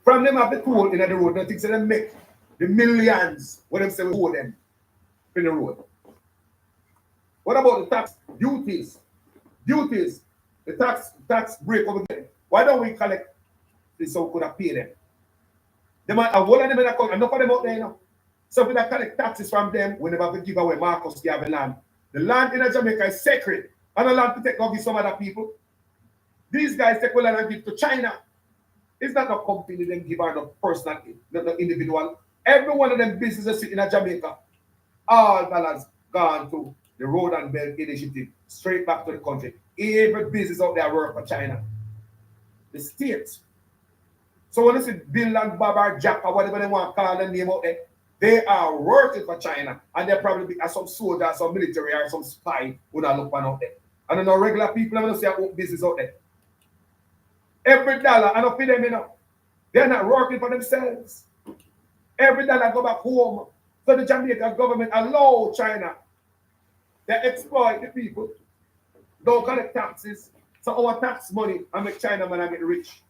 From them have the toll in the road, they think they make the millions when them say we owe them in the road. What about the tax duties? Duties, the tax break over there. Why don't we collect this so we could have paid them? They might have one of them in account, enough of them out there, you know. So if we don't collect taxes from them, we never have to give away Marcus Garvey land. The land in Jamaica is sacred. And the land to take give some other people. These guys take land and give to China. It's not a company them give out, no personal, no individual. Every one of them businesses sitting in Jamaica, all dollars gone to the Road and Belt Initiative, straight back to the country. Every business out there work for China. The states. So when you see Bill and Bob or Jack or whatever they want to call the name out there, they are working for China. And they're probably be some soldier, some military, or some spy who don't look out there. And no regular people, I'm going to say about business out there. Every dollar, I don't pay them enough. They're not working for themselves. Every dollar go back home. So the Jamaican government allow China. They exploit the people. Don't collect taxes. So our tax money, I make China man I get rich.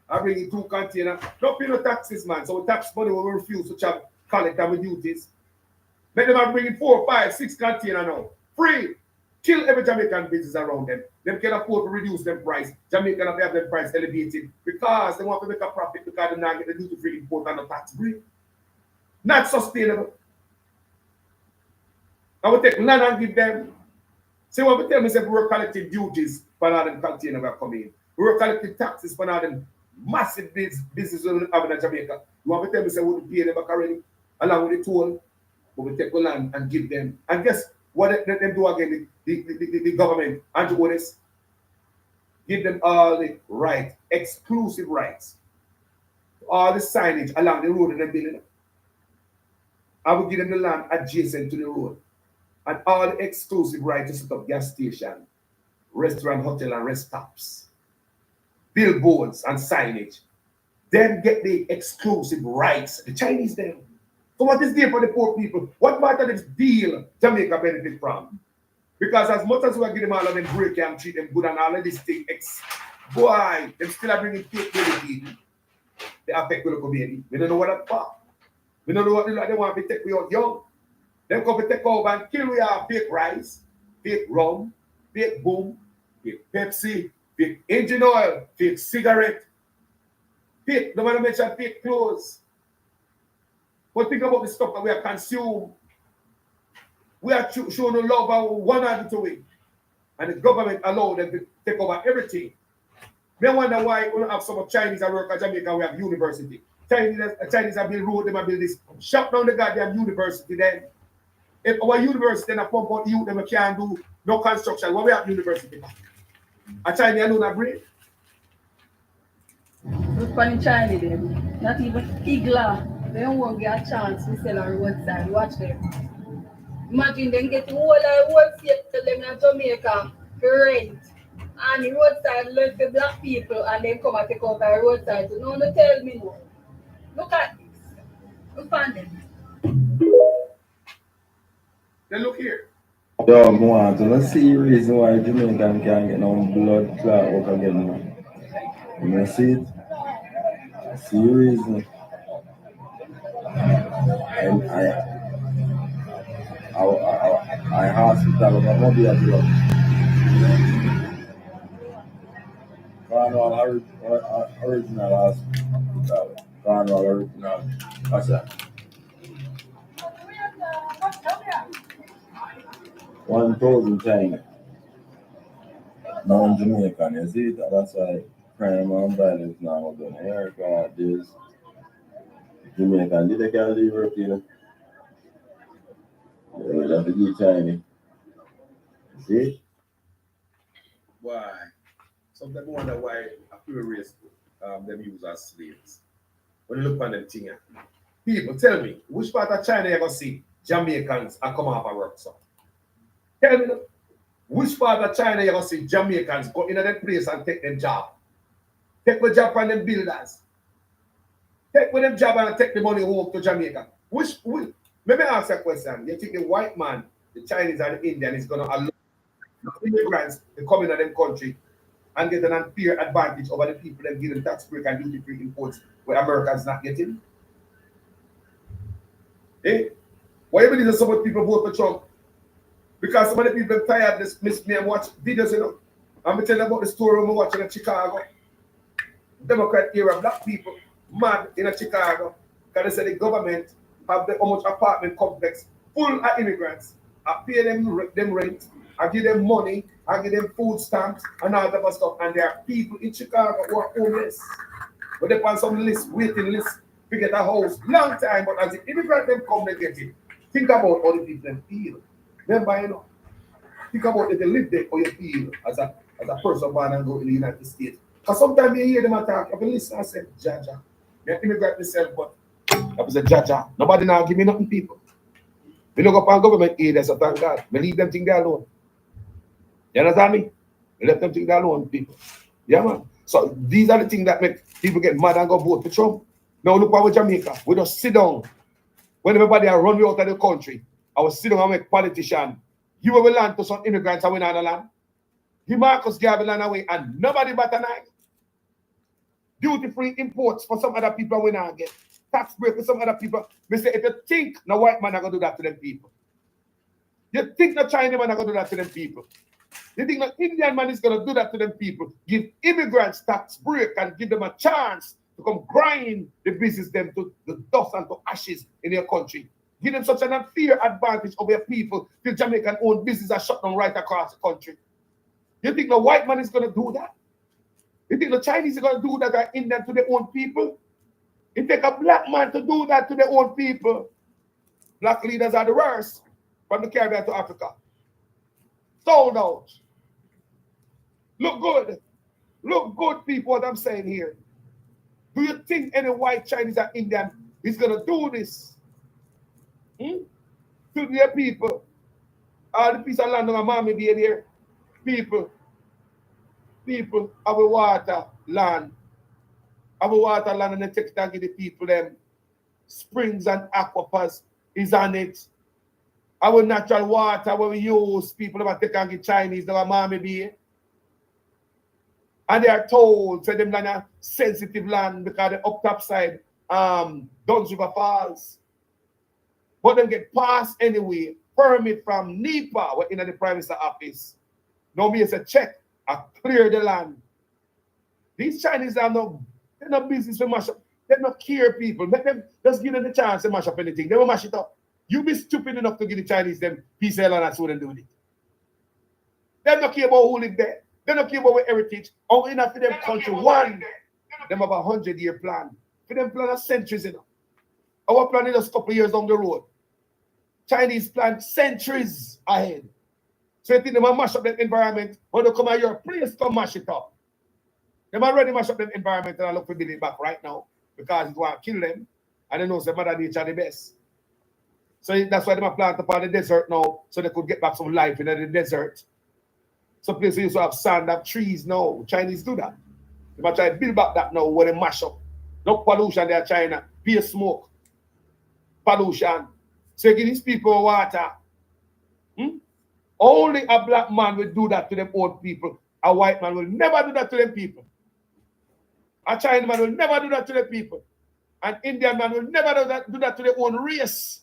I bring in 2 containers. Don't pay no taxes, man. So tax money will refuse to collect our duties. Make them bring in 4, 5, 6 containers now. Free. Kill every Jamaican business around them. They can afford to reduce their price. Jamaican have to have their price elevated because they want to make a profit because they not get the duty-free import and the tax break. Not sustainable. I will take land and give them. See what we tell me, say we were collecting duties for all them containers that come in. We were collecting taxes for all them massive businesses we have in Jamaica. You want to tell me, say we would pay them back already, along with the toll, but we take the land and give them. And guess what they do again, the government, and to this, give them all the right, exclusive rights, all the signage along the road that they're building. I will give them the land adjacent to the road, and all the exclusive rights to set up gas station, restaurant, hotel, and rest stops, billboards, and signage. Then get the exclusive rights. The Chinese them. So what is there for the poor people? What part of this deal Jamaica benefit from? Because as much as we are giving all of them break and treat them good and all of this thing, boy, them still are bringing fake baby. They affect the local baby. We don't know what that's for. We don't know what they want to take we out young. Them come to take over and kill we have fake rice, fake rum, fake boom, fake Pepsi, fake engine oil, fake cigarette, fake, no matter mention fake clothes. But think about the stuff that we are consumed. We are showing the love of one hand to it. And the government allowed them to take over everything. They wonder why we don't have some of Chinese that work at Jamaica, we have university. Chinese have built road, they have built this. Shut down the goddamn university then. If our university then pump out youth, then we can't do no construction. What we have university? A Chinese alone have brain? Look for the Chinese then. Not even Igla. They don't want to get a chance to sell on the roadside. Watch them. Imagine them getting all state to them in Jamaica for rent. And the roadside left for black people and then come and take over the roadside. So no one tell me no. Look at this. Look at them. Then look here. Yo, man, so let's see the reason why Jamaican can't get no blood clot up again. You see it? I see the reason. And I hospital, but not be a blood. Carnival original hospital. Carnival original. What's that? 1,000 China. Non-Jamaican, you see? That's why crime and violence now done here. God, this Jamaican, did they can't leave European? They will have to give China. See? Why? Sometimes I wonder why a few race them use as slaves. When you look on them thing, people tell me, which part of China you gonna see Jamaicans are come off and work so? Tell me, which part of China you gonna see Jamaicans go into that place and take them job? Take the job from them builders. Take with them job and take the money home to Jamaica. Let me ask you a question. You think the white man, the Chinese and the Indian is gonna allow immigrants to come into them country and get an unfair advantage over the people that give them tax break and duty-free imports where America is not getting? Eh? Why even is so much people vote for Trump? Because some of the people are tired of miss me and watch videos, you know. I'm going to tell you about the story I'm watching in Chicago. Democrat era black people mad in Chicago because they say the government have the how much apartment complex full of immigrants. I pay them rent, I give them money, I give them food stamps and all that other stuff. And there are people in Chicago who are homeless. But they on some list, waiting list to get a house long time, but as the immigrant them come, they get it. Think about how the people feel. Remember, you know, think about if they live there or you feel as a person born and go in the United States. Because sometimes you hear them attack, I can listen and say, Jaja. They're immigrant myself, but I say, Jaja. Nobody now give me nothing, people. We look up on government aid, so thank God. We leave them things there alone. You understand me? We let them things there alone, people. Yeah, man. So these are the things that make people get mad and go vote for Trump. Now look at Jamaica. We just sit down. When everybody are run out of the country, I was sit down and make politicians. You will land to some immigrants and win on the land. He Marcus Garvey land away and nobody but an eye. Duty-free imports for some other people we not get. Tax break for some other people. We say if you think no white man are gonna do that to them people. You think the China man are gonna do that to them people. You think the Indian man is gonna do that to them people. Give immigrants tax break and give them a chance to come grind the business them to the dust and to ashes in their country. Give them such an unfair advantage over your people till Jamaican owned business are shut down right across the country. You think the white man is gonna do that? You think the Chinese are going to do that to Indian to their own people? It take a black man to do that to their own people. Black leaders are the worst from the Caribbean to Africa. Sold out. Look good. Look good, people, what I'm saying here. Do you think any white Chinese or Indian is going to do this? To their people? All the piece of land on a mommy be there. People have a water land. Have a water land and they take it and give the people them. Springs and aquifers is on it. Our natural water where we use, people have take and give Chinese, they have mommy be. And they are told, say them land a sensitive land because the up top side, Duns River Falls. But them get passed anyway, permit from NEPA, we're in the Prime Minister office. Now me as a check. I clear the land. These Chinese are they're not business to mash up. They don't care people. Let them just give them the chance to mash up anything. They will mash it up. You be stupid enough to give the Chinese them peace and land and so they do it. They don't care about who live there. They don't care about their heritage. Only enough for them country one. Them have a 100-year plan. For them plan a centuries enough. Our plan is just a couple of years down the road. Chinese plan centuries ahead. So you think they might mash up the environment when they come out your place to mash it up. They might already mash up the environment and I look for building back right now because it want to kill them and they know the Mother Nature the best. So that's why they might plant upon the desert now so they could get back some life in the desert. Some places used to have sand, have trees now. Chinese do that. They might try to build back that now when they mash up. No pollution there, China. Beer smoke. Pollution. So you give these people water. Only a black man will do that to them own people. A white man will never do that to them people. A Chinese man will never do that to them people. An Indian man will never do that to their own race.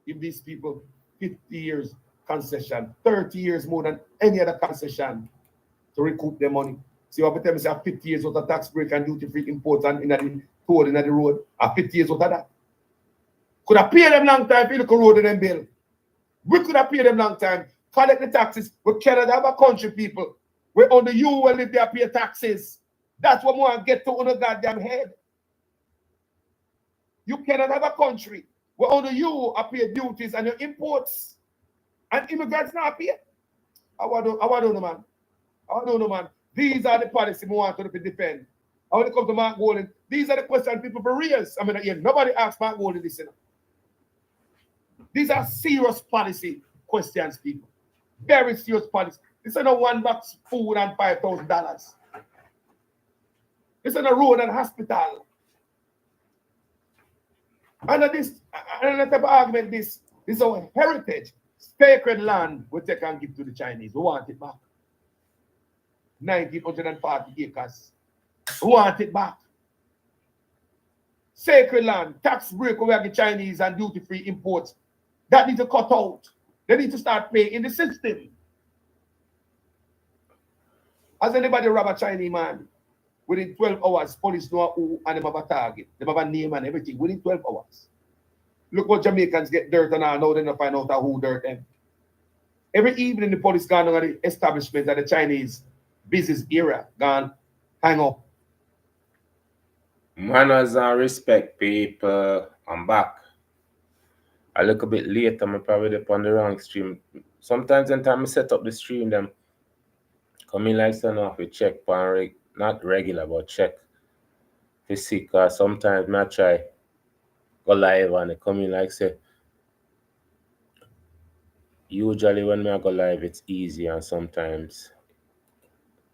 Give these people 50 years concession, 30 years more than any other concession to recoup their money. See what I tell me, say 50 years worth of tax break and duty-free imports and in the toll in the road. 50 years worth of that. Could have paid them long time if you look at road in them bill. We could have paid them long time. Collect the taxes. We cannot have a country, people. We're under you will live there pay taxes. That's what we want to get to on the goddamn head. You cannot have a country where under you are pay duties and your imports. And immigrants not pay. I want to know, man. I don't know, man. These are the policies we want to defend. I want to come to Mark Golden. These are the questions people for reals. I mean, nobody asked Mark Golden this. These are serious policy questions, people. Very serious policy. This is not one box food and $5,000. This is a road and hospital. And this, another type of argument, this is our heritage. Sacred land we take and give to the Chinese. We want it back. 1940 acres. We want it back. Sacred land, tax break over the Chinese and duty-free imports. That need to cut out. They need to start paying in the system. Has anybody rob a Chinese man? Within 12 hours, police know who and them have a target. They have a name and everything within 12 hours. Look what Jamaicans get dirt on now they don't find out who dirt them. Every evening the police gone on the establishment of the Chinese business era gone hang up. Manners and respect, people. I'm back. A little bit late, I'm probably up on the wrong stream. Sometimes when time I set up the stream, them come in like son off we check not regular, but check to see, cause sometimes I try go live and they come in like say. Usually when I go live, it's easy and sometimes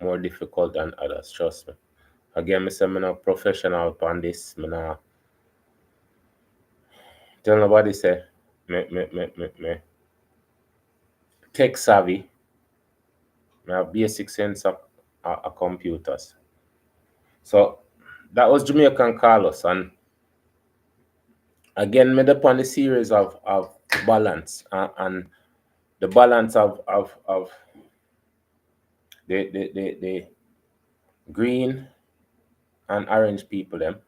more difficult than others, trust me. Again, I say I'm not professional on this. I'm not tell nobody say me tech savvy. I have basic sense of computers. So that was Jamaican Carlos, and again, made upon the series of balance and the balance of the green and orange people them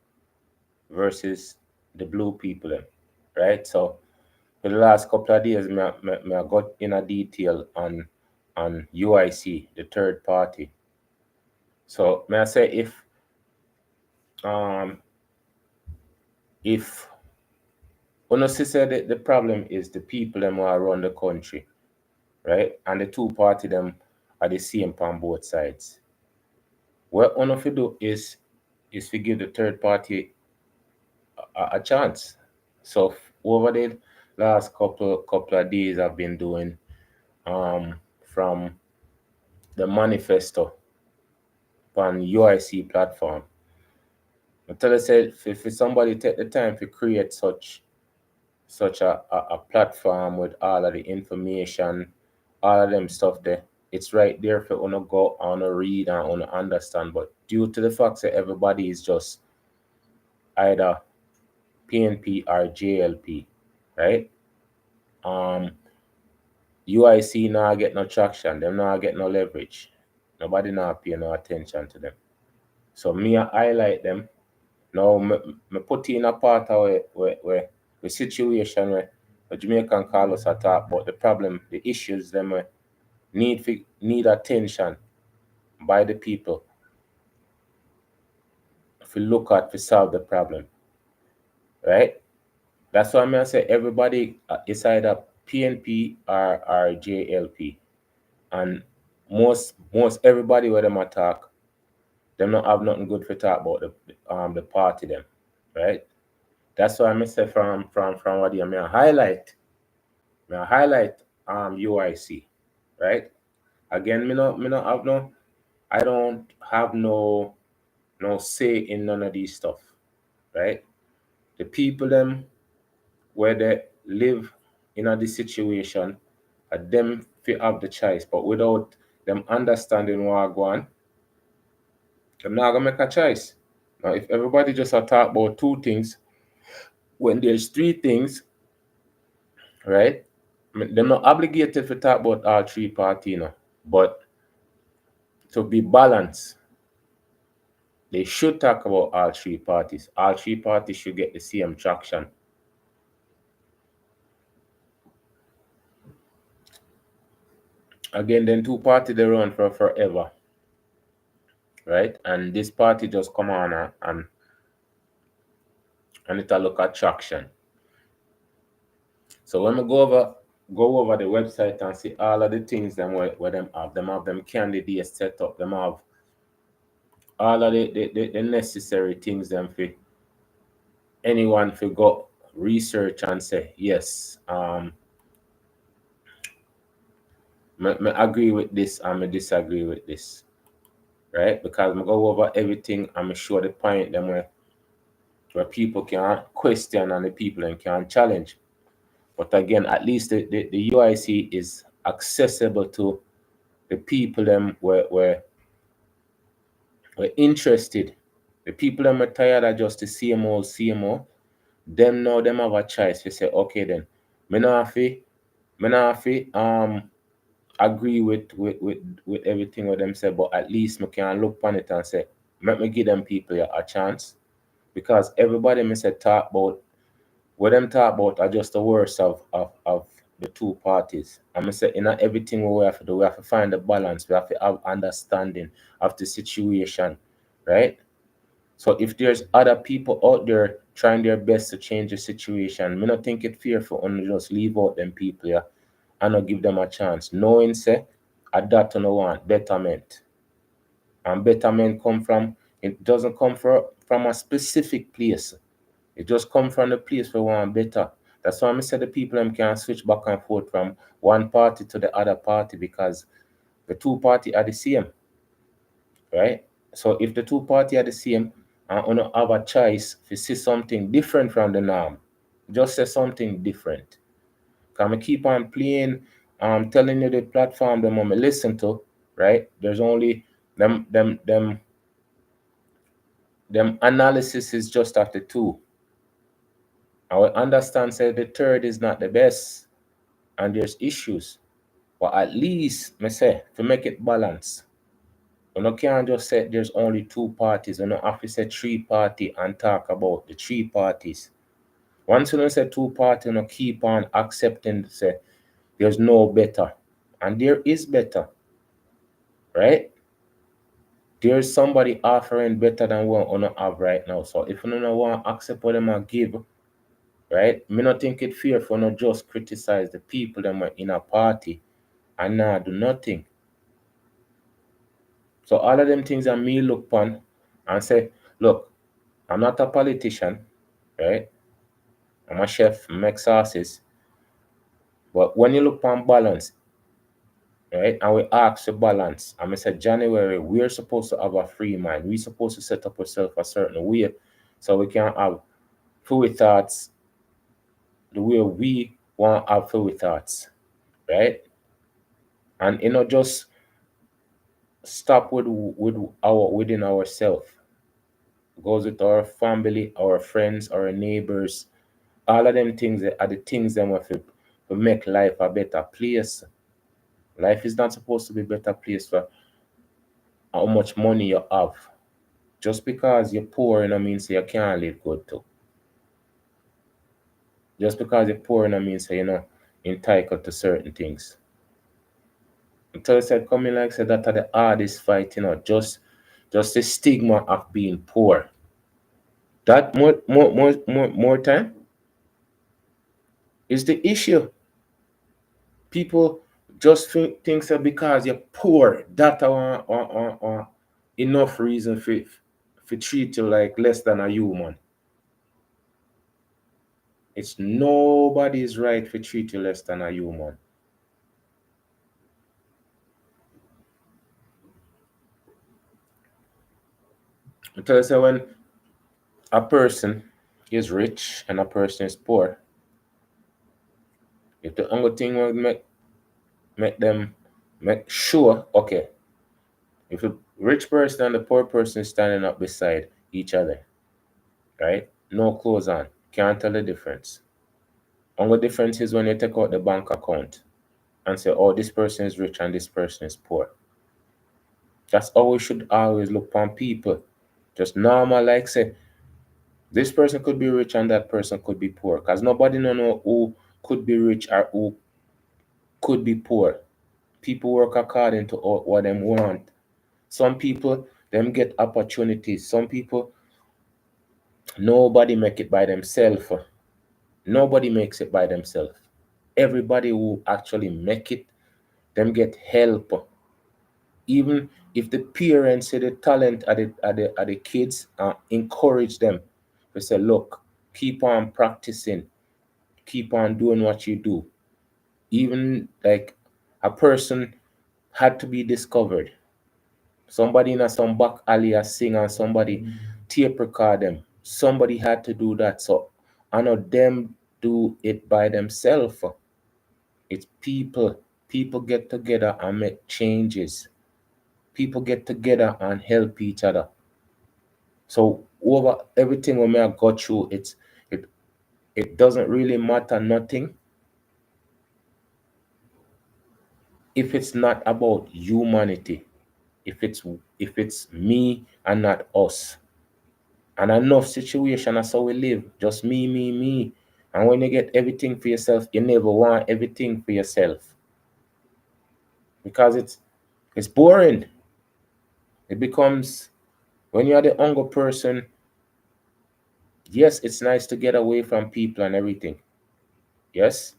versus the blue people them, right? So for the last couple of days, I got in a detail on UIC, the third party. So may I say if honestly say the problem is the people them who are around the country, right? And the two party them are the same on both sides. What one of you do is to give the third party a chance. So over the last couple of days, I've been doing from the manifesto on UIC platform. I tell you, say if somebody take the time to create such a platform with all of the information, all of them stuff there, it's right there for you to go on and read and on understand. But due to the fact that everybody is just either PNP or JLP, right? UIC now get no traction, them now get no leverage. Nobody now pay no attention to them. So me I highlight them. Now me put in a part of where the situation where the Jamaican Carlos are talk about the problem, the issues them need attention by the people. If you look at to solve the problem, right? That's why I say everybody is either PNP or JLP, and most everybody where them attack, them not have nothing good to talk about the party them, right? That's why I say from what you may highlight UIC, right? Again, I don't have no say in none of these stuff, right? The people them where they live in a this situation, them fi have the choice, but without them understanding what go on, them not gonna make a choice. Now, if everybody just talk about two things, when there's three things, right? They're not obligated to talk about all three parties, but to be balanced, they should talk about all three parties. All three parties should get the same traction. Again, then two parties they run for forever, right? And this party just come on and it'll look at traction. So when we go over the website and see all of the things them where them have them candidates set up, them have all of the necessary things them for anyone to go research and say yes, me agree with this and me disagree with this, right? Because me go over everything and me show the point them where people can question and the people then can challenge. But again, at least the UIC is accessible to the people them were interested. The people them are tired of just the CMO. Them now them have a choice. You say, okay then, me not have to agree with everything what them say, but at least me can look on it and say, let me give them people a chance. Because everybody me say talk about what them talk about are just the worst of the two parties. I'm say in everything we have to do, we have to find the balance, we have to have understanding of the situation, right? So if there's other people out there trying their best to change the situation, me not think it fair for only just leave out them people, yeah, and not give them a chance. Knowing say at that no want betterment. And betterment come from, it doesn't come from a specific place. It just come from the place where we want better. That's why I say the people them can switch back and forth from one party to the other party, because the two party are the same, right? So if the two party are the same and you have a choice to see something different from the norm, just say something different. Can I keep on playing, telling you the platform them I'm listen to, right? There's only them analysis is just after two. I will understand say the third is not the best and there's issues. But at least me say to make it balance. You can't just say there's only two parties. You have to say three party and talk about the three parties. Once you say two parties, keep on accepting say there's no better. And there is better. Right? There's somebody offering better than what you have right now. So if you don't want to accept what them give, right? Me not think it fair for not just criticize the people that are in a party and not do nothing. So all of them things that me look upon and say, look, I'm not a politician, right? I'm a chef, I make sauces. But when you look upon balance, right, and we ask for balance, and I said January, we're supposed to have a free mind. We're supposed to set up ourselves a certain way so we can have free thoughts the way we want to have free thoughts, right? And just stop within ourselves. Goes with our family, our friends, our neighbors. All of them things are the things that we have to make life a better place. Life is not supposed to be a better place for how much money you have. Just because you're poor, means you can't live good too. Just because you're poor, means you're not entitled to certain things. Until I said coming like said that are the hardest fight, just the stigma of being poor. That more time is the issue. People just think that because you're poor, that are enough reason for treat you like less than a human. It's nobody's right to treat you less than a human. Because when a person is rich and a person is poor, if the only thing will make them make sure, okay, if the rich person and the poor person is standing up beside each other, right? No clothes on, can't tell the difference. Only difference is when you take out the bank account and say, oh, this person is rich and this person is poor. That's how we should always look upon people. Just normal, like say, this person could be rich and that person could be poor. Because nobody know who could be rich or who could be poor. People work according to what them want. Some people, them get opportunities. Some people, nobody make it by themselves. Nobody makes it by themselves. Everybody who actually make it, them get help. Even if the parents see the talent at the kids, encourage them. They say, look, keep on practicing, keep on doing what you do. Even like a person had to be discovered. Somebody in some back alley a sing and somebody tape record them. Somebody had to do that. So I know them do it by themselves. It's people. People get together and make changes. People get together and help each other. So over everything we may have got through, it doesn't really matter nothing if it's not about humanity. If it's me and not us. And enough situation, that's how we live. Just me, me, me. And when you get everything for yourself, you never want everything for yourself. Because it's boring. It becomes, when you're the hunger person, yes, it's nice to get away from people and everything. Yes.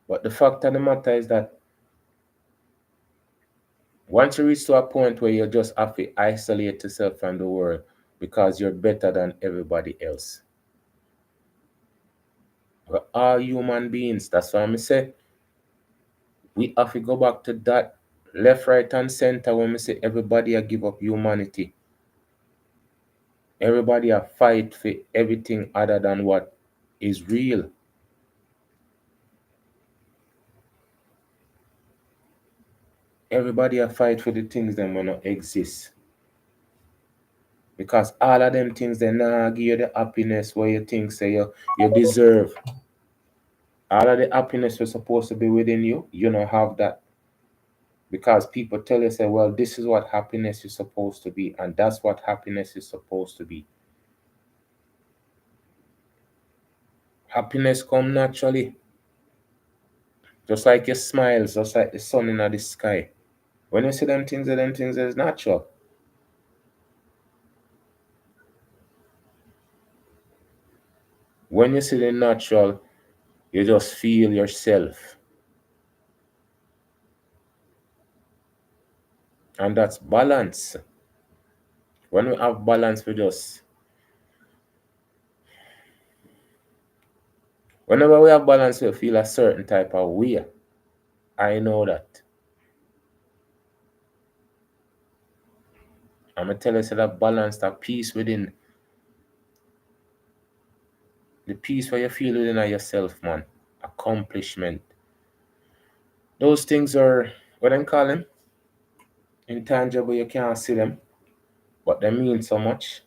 But the fact of the matter is that once you reach to a point where you just have to isolate yourself from the world because you're better than everybody else. We're all human beings. That's why I say we have to go back to that left, right, and center when we say everybody give up humanity. Everybody fight for everything other than what is real. Everybody fight for the things that will not exist. Because all of them things they now give you the happiness where you think say you deserve. All of the happiness was supposed to be within you, you don't have that. Because people tell you, say, well, this is what happiness is supposed to be, and that's what happiness is supposed to be. Happiness come naturally. Just like your smiles, just like the sun in the sky. When you see them things is natural. When you see the natural, you just feel yourself. And that's balance. When we have balance, whenever we have balance, we feel a certain type of way. I know that. I'm going to tell you, say that balance, that peace within, the peace where you feel within yourself, man. Accomplishment. Those things are, what I call them? Intangible, you can't see them, but they mean so much.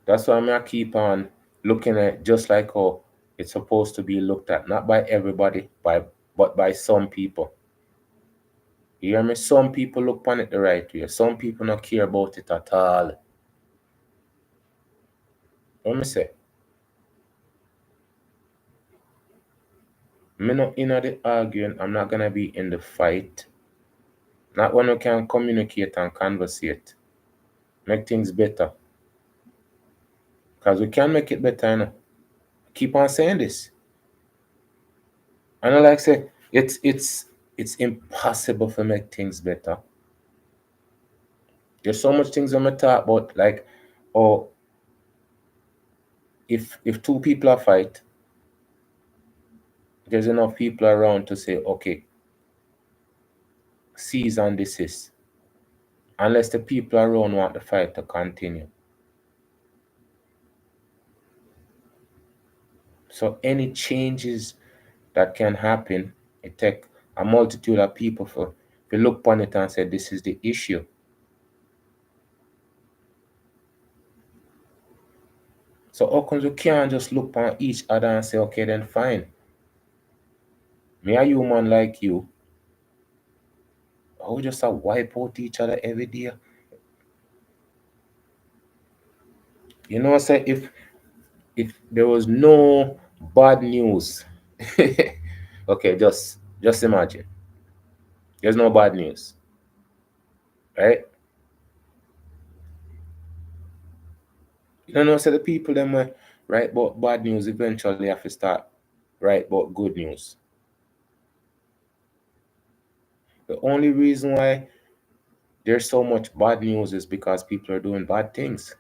That's why I'm going to keep on looking at just like how it's supposed to be looked at. Not by everybody, but by some people. You hear me? Some people look upon it the right way. Some people don't care about it at all. Let me say. Me not in the arguing. I'm not going to be in the fight. Not when we can communicate and conversate. Make things better. Because we can make it better, you know. Keep on saying this. And I like say, it's impossible to make things better. There's so much things I'm going to talk about, like, or if two people are fight, there's enough people around to say, okay, cease and desist. Unless the people around want the fight to continue. So any changes that can happen, it take a multitude of people to look upon it and say, this is the issue. So how come you can't just look upon each other and say, okay, then fine. Me a human like you. We just wipe out each other every day. You know, say if there was no bad news, okay, just imagine. There's no bad news. Right? You know, say the people them write about bad news eventually have to start write about good news. The only reason why there's so much bad news is because people are doing bad things.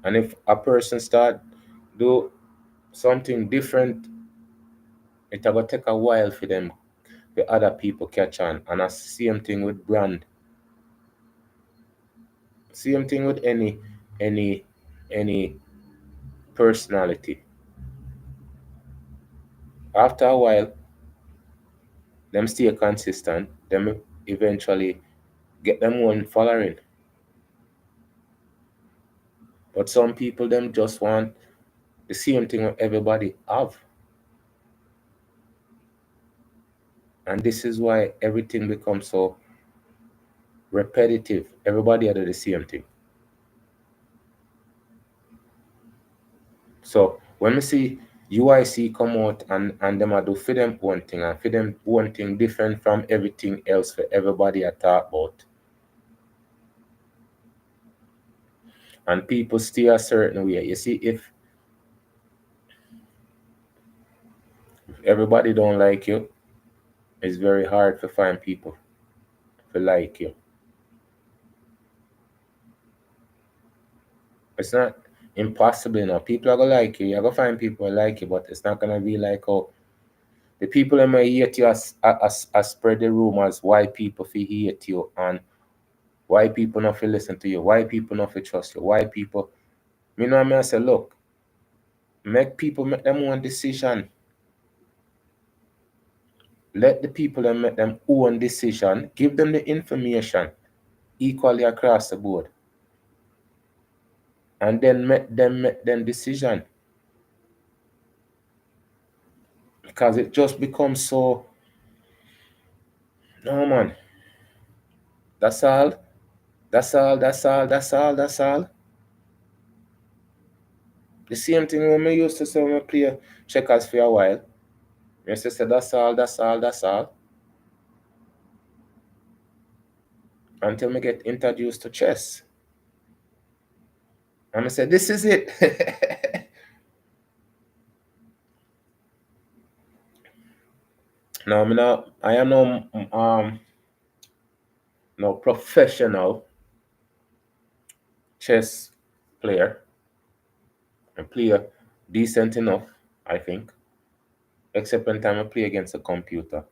And if a person start do something different, it will take a while for them, for other people catch on. And the same thing with brand. Same thing with any personality. After a while, them stay consistent, them eventually get them one following. But some people them just want the same thing everybody have. And this is why everything becomes so repetitive. Everybody do the same thing. So when we see UIC come out and them a do for them one thing and for them one thing different from everything else for everybody I talk about. And people stay a certain way. You see, if everybody don't like you, it's very hard to find people to like you. It's not impossible, you know. People are gonna like you. You're gonna find people who like you, but it's not gonna be like how the people that may hate you as spread the rumors why people feel hate you and why people not feel listen to you, why people not feel trust you, why people I say, look, make people make them own decision. Let the people that make them own decision, give them the information equally across the board. And then make them decision. Because it just becomes so, no man. That's all. That's all. The same thing when I used to say when I play checkers for a while. I used to say that's all. Until I get introduced to chess. And I said, this is it. Now, I am no professional chess player. I play decent enough, I think. Except when time I play against a computer.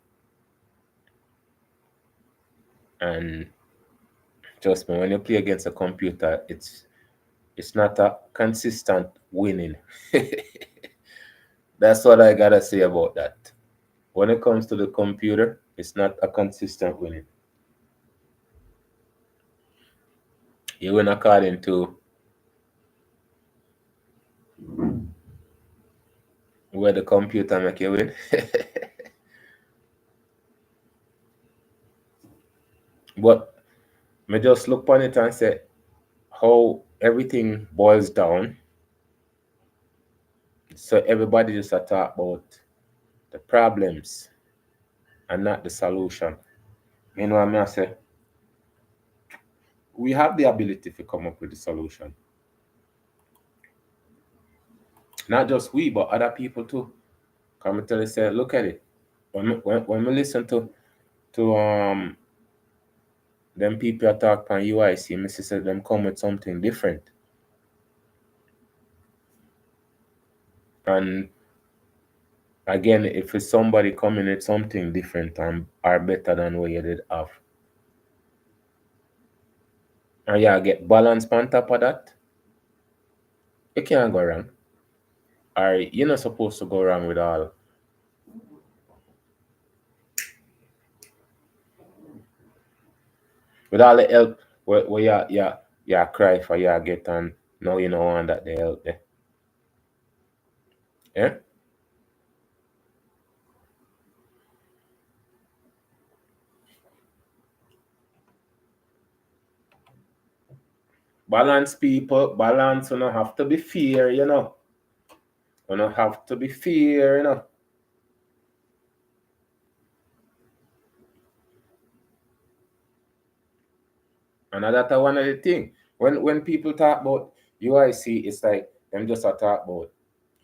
And trust me, when you play against a computer, it's not a consistent winning. That's what I gotta say about that. When it comes to the computer, it's not a consistent winning. You win according to where the computer make you win. But me just look on it and say how everything boils down. So everybody just talk about the problems and not the solution. You know what I mean? I say we have the ability to come up with the solution. Not just we, but other people too. Come and tell you, say, look at it. When we listen to them people talk on UIC, Mr. said them come with something different. And again, if it's somebody coming with something different and are better than what you did have. And yeah, get balance on top of that, you can't go wrong. Or you're not supposed to go wrong with all the help where you cry for you get and now you know want that they help there. Yeah? Balance people, balance you don't have to be fair, you know. You don't have to be fair, you know. And that's one of the things. When people talk about UIC, it's like them just a talk about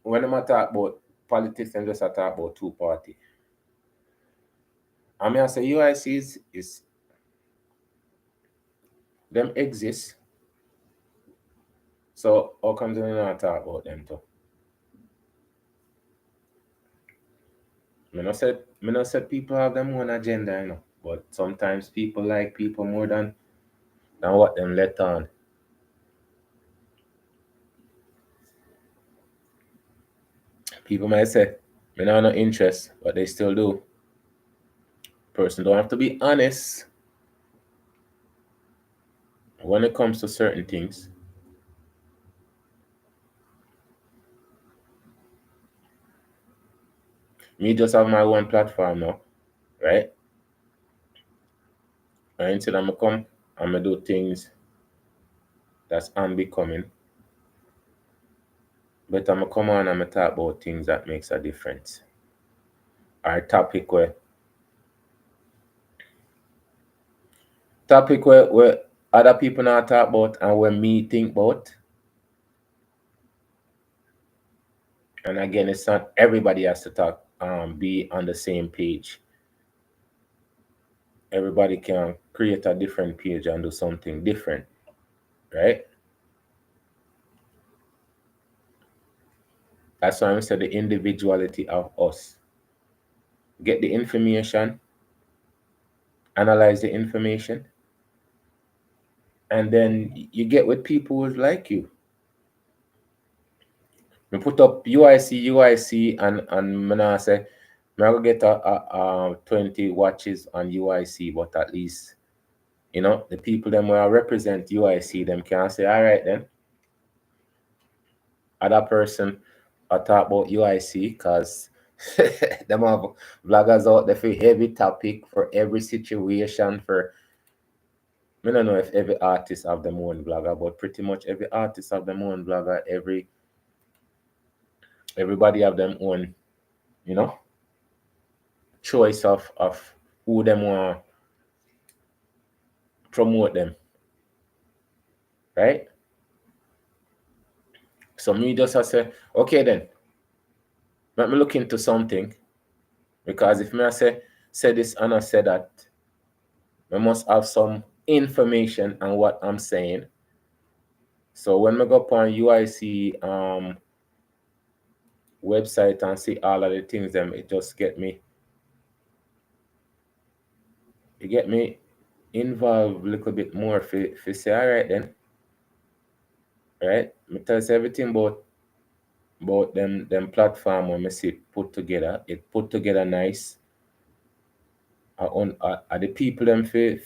when them a talk about politics, them just a talk about two party. I mean I say UIC is them exist. So how comes they not talk about them too? Me not said people have them own agenda, you know. But sometimes people like people more than what them let on. People might say, me not no interest, but they still do. Person don't have to be honest when it comes to certain things. Me just have my one platform now, right? And until I'm come, I'm gonna do things that's unbecoming. But I'm gonna come on and I'm gonna talk about things that makes a difference. Our topic where other people not talk about and where me think about. And again, it's not everybody has to talk, be on the same page. Everybody can create a different page and do something different, right? That's why I said the individuality of us. Get the information, analyze the information, and then you get with people who like you. We put up UIC, and I say, I'm gonna get a 20 watches on UIC, but at least, the people them where I represent UIC, them can say, all right then, other person I talk about UIC because them have vloggers out there for every topic, for every situation, for I don't know if every artist have their own vlogger, but pretty much every artist have their own vlogger, everybody have their own, choice of who them want promote them, right? So me just I say, okay then, let me look into something, because if me I say this and I say that, I must have some information on what I'm saying. So when I go up on UIC website and see all of the things, them it just get me involved a little bit more for say, all right then, right? Me tell us everything about them platform when me see put together. It put together nice. Are the people them for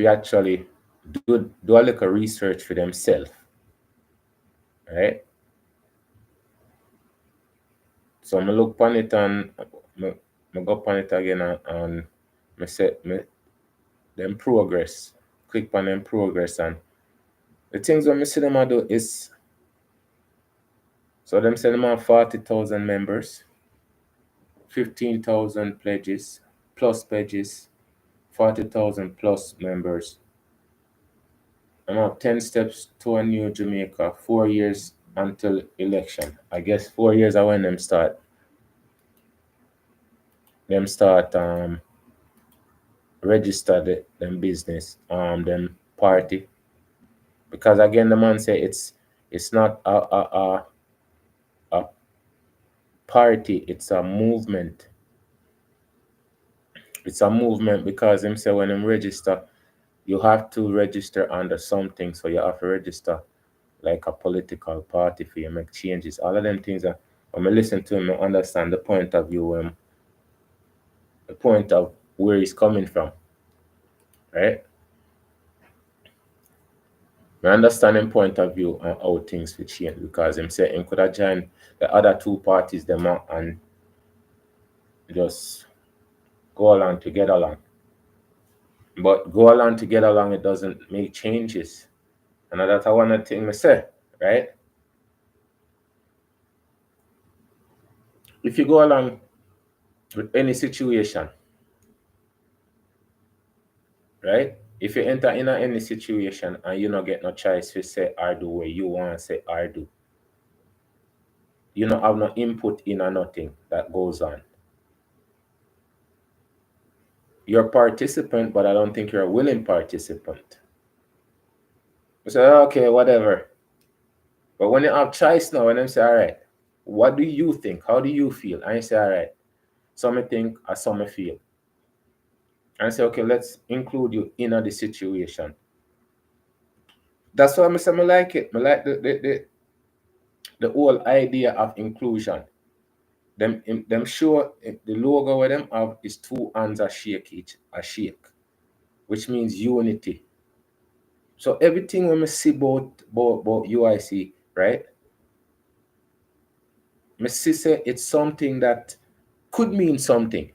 actually do a little research for themselves, right? So I look upon it and I go upon it again and I set them progress. Click on them progress, and the things when I see them I do is, so them say them have 40,000 members, 15,000 pledges, plus pledges, 40,000 plus members. I'm have 10 steps to a new Jamaica, 4 years until election. I guess 4 years are when them start register them business, them party. Because again the man say it's not a party, it's a movement. It's a movement because him say when him register, you have to register under something. So you have to register like a political party for you make changes. All of them things that when I listen to him, I understand the point of view, the point of where he's coming from, right? My understanding point of view on how things will change, because him say him could have joined the other two parties them out and just go along to get along. But go along to get along, it doesn't make changes. And that's one of the things I say, right? If you go along with any situation, right? If you enter in any situation and you not get no choice to say or do where you want to say or do, you don't have no input in or nothing that goes on. You're a participant, but I don't think you're a willing participant. You say, okay, whatever. But when you have choice now, and them say, all right, what do you think? How do you feel? And you say, all right, some may think or some may feel. And I say, okay, let's include you in the situation. That's why I say I like it. I like the whole idea of inclusion. Them show the logo where them have is two hands a shake, which means unity. So everything when I see about UIC, right? I see say it's something that could mean something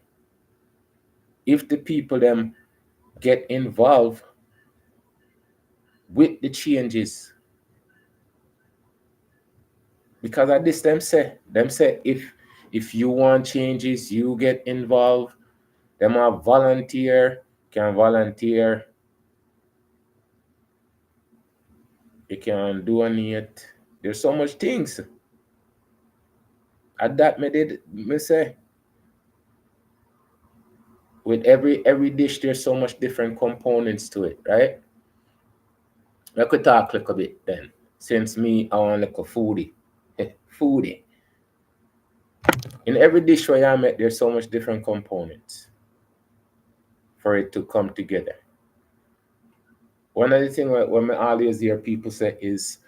if the people them get involved with the changes. Because at this them say if you want changes, you get involved. Them have volunteer, can volunteer, you can donate. There's so much things. At that me say with every dish there's so much different components to it, right? I could talk a little bit then. Since me I want like a foodie. Foodie. In every dish where I make there's so much different components for it to come together. One of the things when I always hear people say is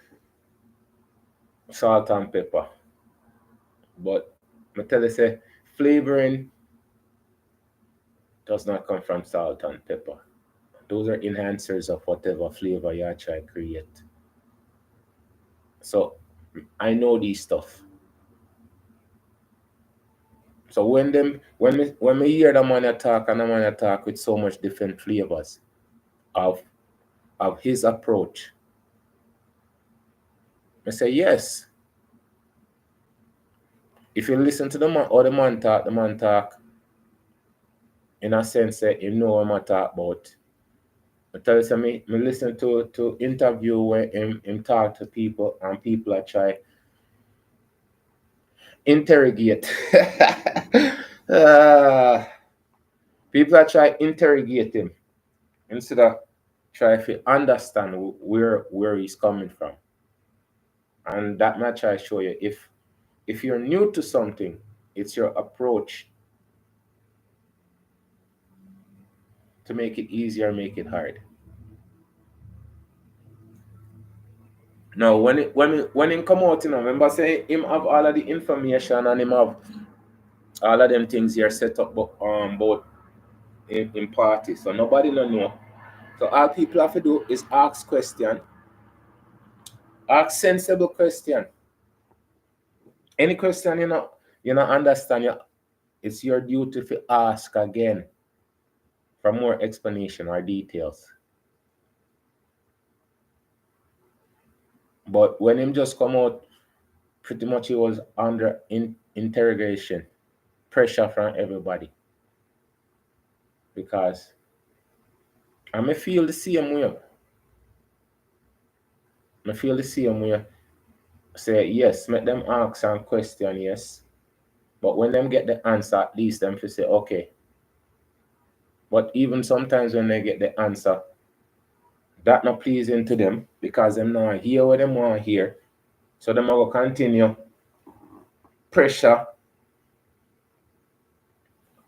salt and pepper. But I tell you say flavoring does not come from salt and pepper. Those are enhancers of whatever flavor you try to create. So I know these stuff. So when me hear the man attack and the man attack with so much different flavors of his approach, I say yes. If you listen to the man talk in a sense that you know what I talk about. I tell you me listen to interview where him talk to people and people are try interrogate. People are try interrogate him instead of try to understand where he's coming from. And that might try to show you if you're new to something, it's your approach to make it easier, make it hard. Now when it come out, remember say him have all of the information and him have all of them things here set up both in party. So nobody don't know. So all people have to do is ask question. Ask sensible question. Any question you know understand it's your duty to ask again for more explanation or details. But when him just come out, pretty much he was under interrogation, pressure from everybody. Because I may feel the same way. I feel the same way. Say yes, make them ask and question, yes. But when them get the answer, at least them to say, okay. But even sometimes when they get the answer, that not pleasing to them because them not hear what them want to hear. So them will continue pressure.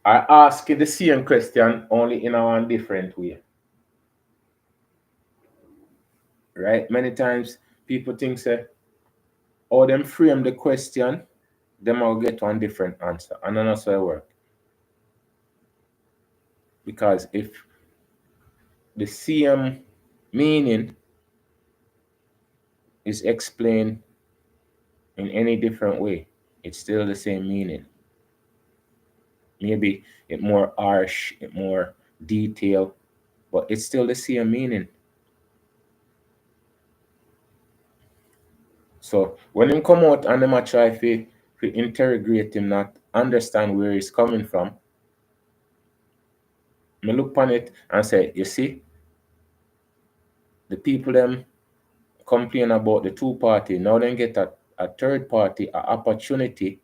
I ask you the same question only in a different way. Right? Many times people think say, oh, them frame the question, them will get one different answer. And that's how it works. Because if the same meaning is explained in any different way, it's still the same meaning. Maybe it more harsh, it more detailed, but it's still the same meaning. So when him come out and them a try to interrogate him, not understand where he's coming from, me look upon it and say, you see, the people them complain about the two party, now then get a third party, an opportunity,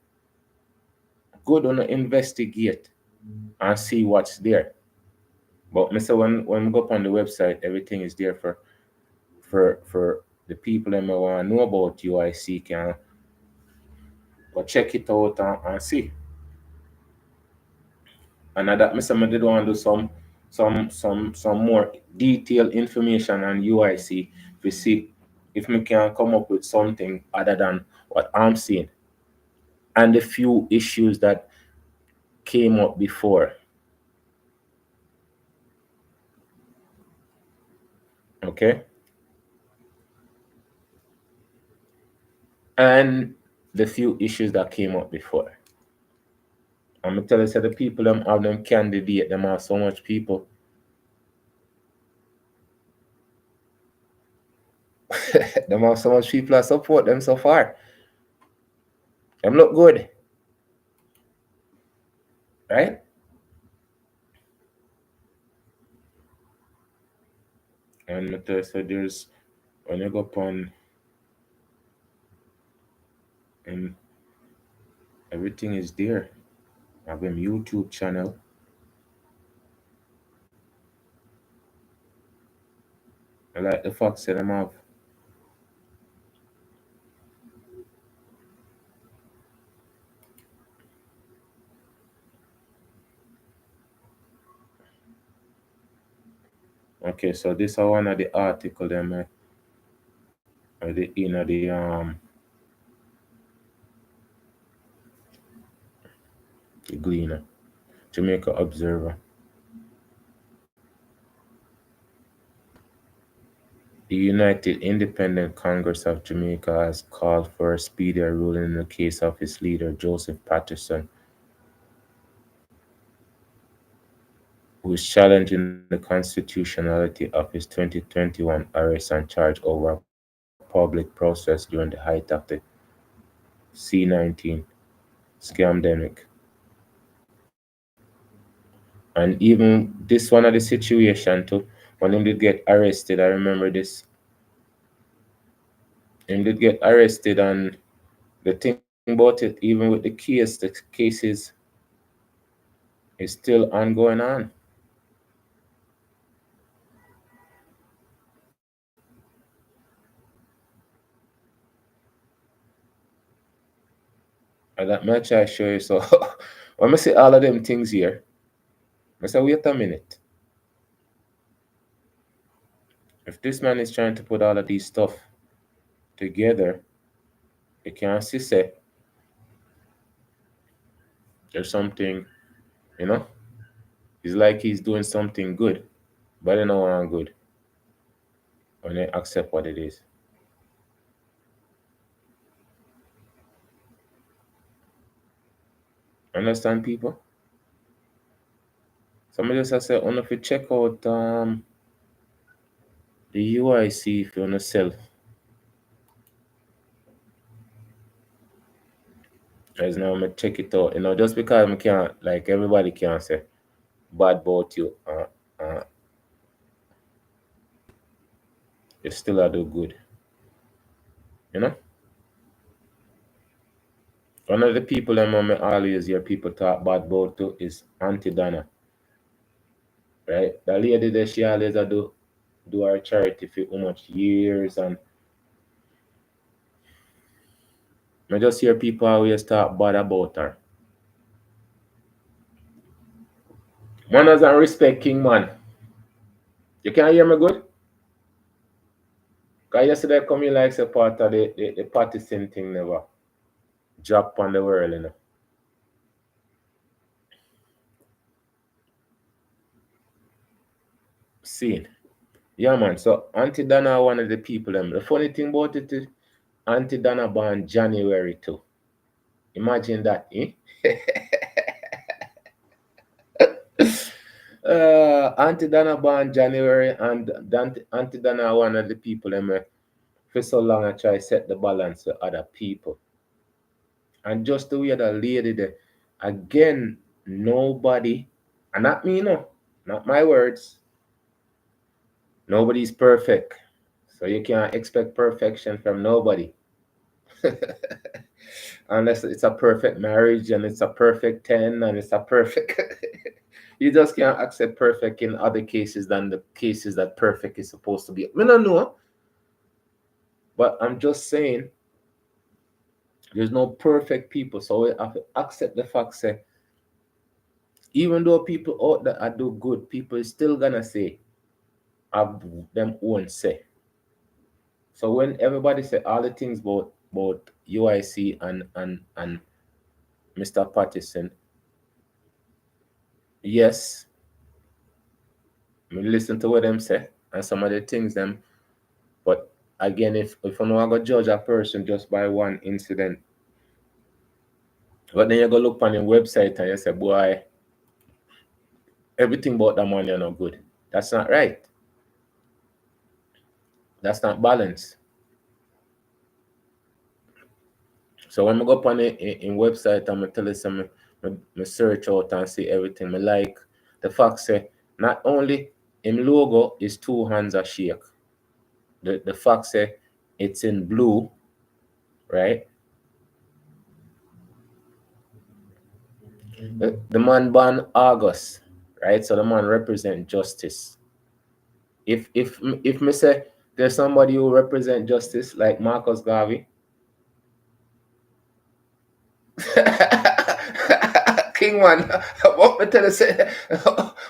go down and investigate and see what's there. But me say when we go up on the website, everything is there for the people that want to know about UIC can go check it out and see. And that me say I did want to do some more detailed information on UIC to see if me can come up with something other than what I'm seeing and the few issues that came up before. Okay? And the few issues that came up before. I'm gonna tell you, say the people them have them candidate, them have so much people. Them have so much people that support them so far. Them look good. Right? And I tell you, so there's when you go upon and everything is there. I have them YouTube channel. I like the fact that them have okay, so this is one of the article them or the the Gleaner, Jamaica Observer. The United Independent Congress of Jamaica has called for a speedier ruling in the case of its leader Joseph Patterson, who is challenging the constitutionality of his 2021 arrest and charge over a public process during the height of the C-19 scamdemic. And even this one of the situation too, when him did get arrested, I remember this. Him did get arrested, and the thing about it, even with the cases is still ongoing on. And that much I show you. So when I see all of them things here, I say, wait a minute. If this man is trying to put all of these stuff together, you can see say there's something, you know, it's like he's doing something good, but they know I'm good when they accept what it is. Understand, people? Somebody just say, oh, if you check out the UIC for yourself. As now I check it out. You know, just because I can't, like everybody can say bad about you, you still are do good. You know? One of the people that I always hear people talk bad about too is Auntie Donna. Right? The lady that she always do her charity for how much years, and I just hear people always talk bad about her. Manners and respect, King Man. You can hear me good? Because yesterday come in like a part of the partisan thing never drop on the world, you know. Scene. Yeah, man. So Auntie Donna one of the people. The funny thing about it is Auntie Donna born January too. Imagine that, eh? Auntie Donna born January, and Auntie Donna one of the people for so long I try set the balance with other people. And just the way that lady there, again, nobody, and not me, no, not my words. Nobody's perfect. So you can't expect perfection from nobody. Unless it's a perfect marriage and it's a perfect 10 and it's a perfect. You just can't accept perfect in other cases than the cases that perfect is supposed to be. I don't know. But I'm just saying there's no perfect people. So we have to accept the fact that even though people out there are do good, people is still gonna say have them own say. So when everybody say all the things about UIC and Mr. Patterson, yes, me listen to what them say and some of the things them. But again, if I'm not gonna judge a person just by one incident, but then you go look on the website and you say, boy, everything about that man you're not good. That's not right. That's not balance. So when I go up on in website, I'm gonna tell you some me search out and see everything. Me like the fact say not only him logo is two hands a shake. The fact say it's in blue, right? The man born August, right? So the man represent justice. If me say there's somebody who represent justice like Marcus Garvey, King one, what me tell you say?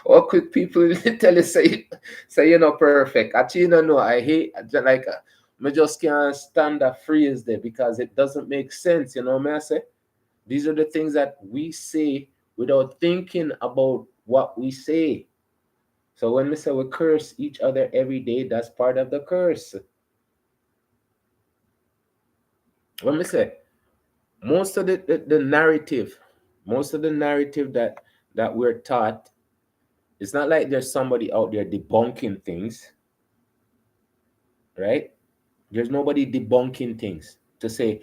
What could people tell you say you're not perfect? Actually, you don't know. I hate like me just can't stand that phrase there because it doesn't make sense. You know what I say? These are the things that we say without thinking about what we say. So when we say we curse each other every day, that's part of the curse. When we say most of the narrative, most of the narrative that we're taught, it's not like there's somebody out there debunking things, right? There's nobody debunking things to say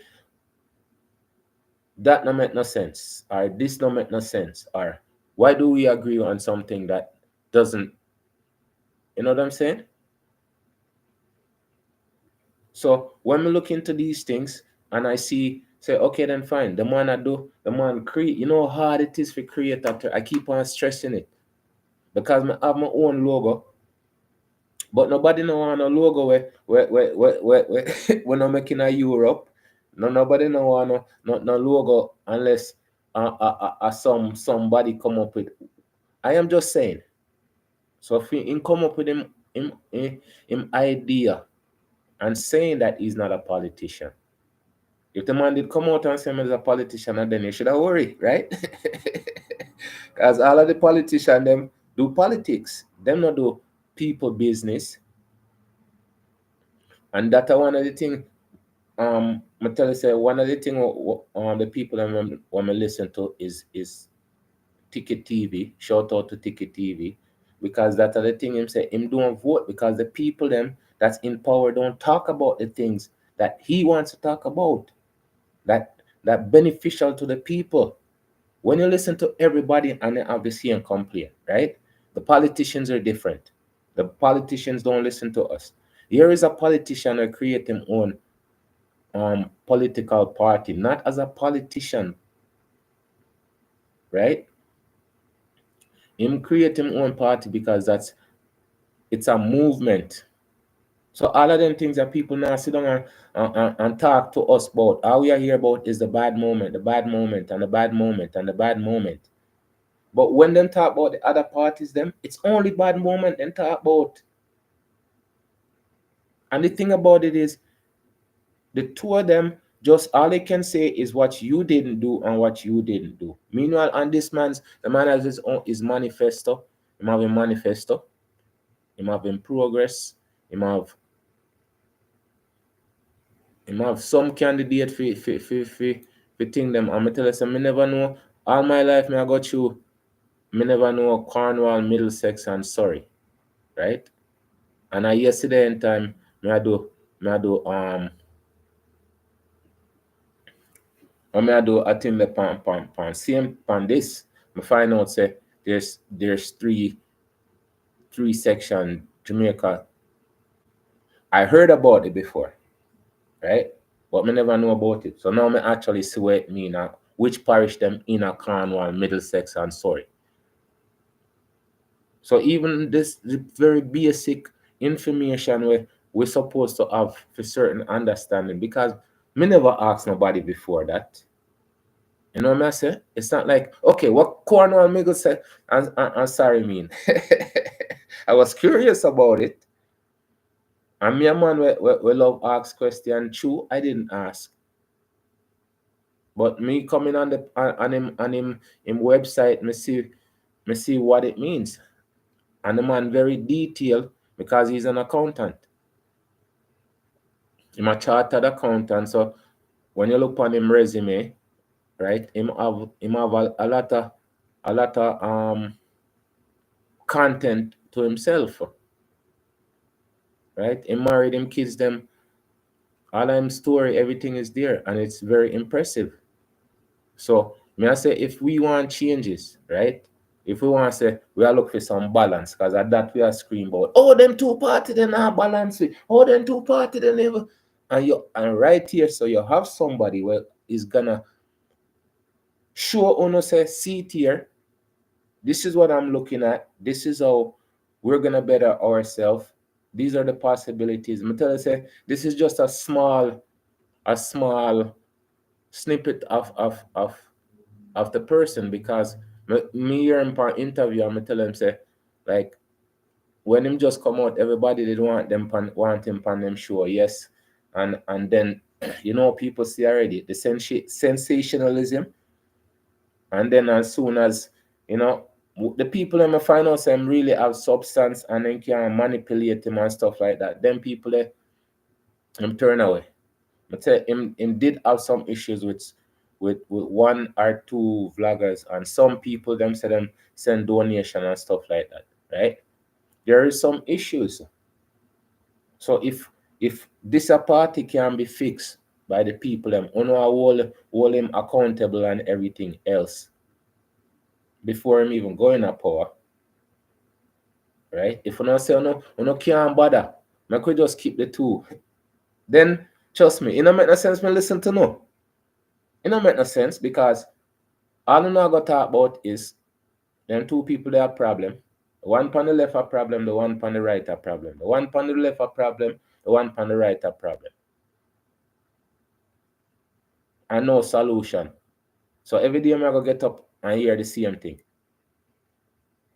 that no make no sense or this no make no sense or why do we agree on something that doesn't, you know what I'm saying? So when we look into these things and I see, say, okay, then fine. The man create. You know how hard it is for creator. I keep on stressing it because I have my own logo, but nobody no want a logo where we're not making a Europe. No, nobody no want no logo unless somebody come up with. I am just saying. So if he come up with him idea and saying that he's not a politician. If the man did come out and say him as a politician, then you should have worried, right? Because all of the politicians, them do politics. Them not do people business. And that's one of the things, I tell you, say, one of the things the people that want to listen to is Ticket TV. Shout out to Ticket TV. Because that's the thing him say, him don't vote because the people them that's in power don't talk about the things that he wants to talk about. That beneficial to the people. When you listen to everybody and they have the same complaint, right? The politicians are different. The politicians don't listen to us. Here is a politician who create his own political party, not as a politician, right? Him create his own party because it's a movement. So all of them things that people now sit down and talk to us about, all we are here about is the bad moment, the bad moment, and the bad moment, and the bad moment. But when them talk about the other parties, them, it's only bad moment them talk about. And the thing about it is, the two of them, just all they can say is what you didn't do and what you didn't do. Meanwhile, on this the man has his own his manifesto. Him have a manifesto. Him have in progress. Him have some candidate for thing them. I'm tell you, so me never know. All my life, me I got you. Me never know Cornwall, Middlesex, and Surrey, right? And yesterday in time, me I do I think the pan same pan this. Me find out say there's three section Jamaica. I heard about it before, right? But me never know about it. So now me actually see what it mean now, which parish them in a Cornwall, Middlesex, and Surrey. So even this the very basic information we're supposed to have for certain understanding because me never asked nobody before that. You know what I say? It's not like, okay, what Cornwall Middlesex and sorry mean. I was curious about it. And me a man we love ask question. True, I didn't ask. But me coming on the on him website, me see what it means. And the man very detailed because he's an accountant. He's a chartered accountant. So when you look on him resume, right, him have a lot of content to himself. Right? He married him, kids them, all of him story, everything is there, and it's very impressive. So may I say if we want changes, right? If we want to say we are look for some balance, because at that we are scream about, oh, them two party they not balance it. Oh, them two party they never, and right here, so you have somebody where is gonna show uno say, see it here, this is what I'm looking at, this is how we're gonna better ourselves. These are the possibilities. I tell you, say this is just a small snippet of the person, because me hear him for interview, I'm tell him say, like, when him just come out, everybody did want him on them show, yes, and then people see already the sensationalism, and then as soon as the people them find out them really have substance and then can manipulate him and stuff like that, then people them turn away. But him did have some issues with one or two vloggers, and some people them say them send donation and stuff like that, right? There is some issues. So if this a party can be fixed by the people them, hold him accountable and everything else before him even going to power, right? If you not say you can't bother, I could just keep the two. Then trust me, it don't make no sense me listen to no. It don't make no sense, because all you know I got to talk about is them two people they have problem. The one on the left a problem, the one on the right a problem. The one on the left a problem, the one on the right a problem. And no solution. So every day I'm gonna get up and hear the same thing.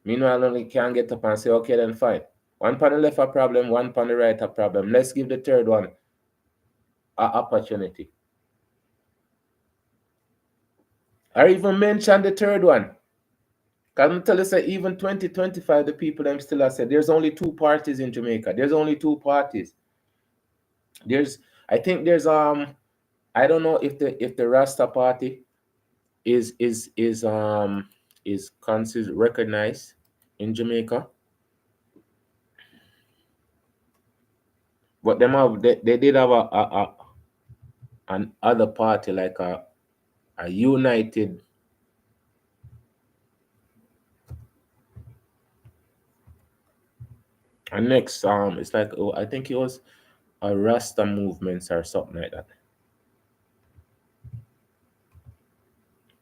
Meanwhile, I only can get up and say, okay, then fine. One on the left a problem, one on the right a problem. Let's give the third one an opportunity. Or even mention the third one. Because I'm telling you, say, even 2025, the people them still have said there's only two parties in Jamaica. There's only two parties. I think there's I don't know if the Rasta party is considered recognized in Jamaica. But they did have an other party, like a united. And next it's like, oh, I think it was a Rasta movements or something like that.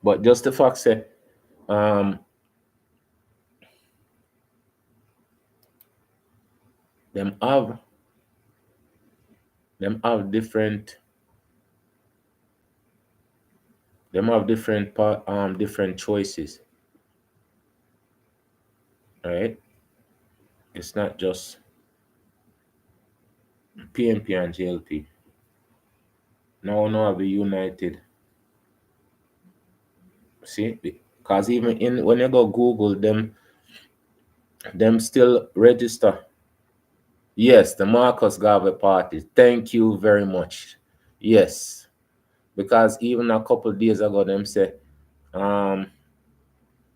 But just the fact say them have different different choices, right? It's not just PNP and JLP. Now be united. See, because even in when you go Google them still register. Yes, the Marcus Garvey party. Thank you very much. Yes, because even a couple of days ago, them say,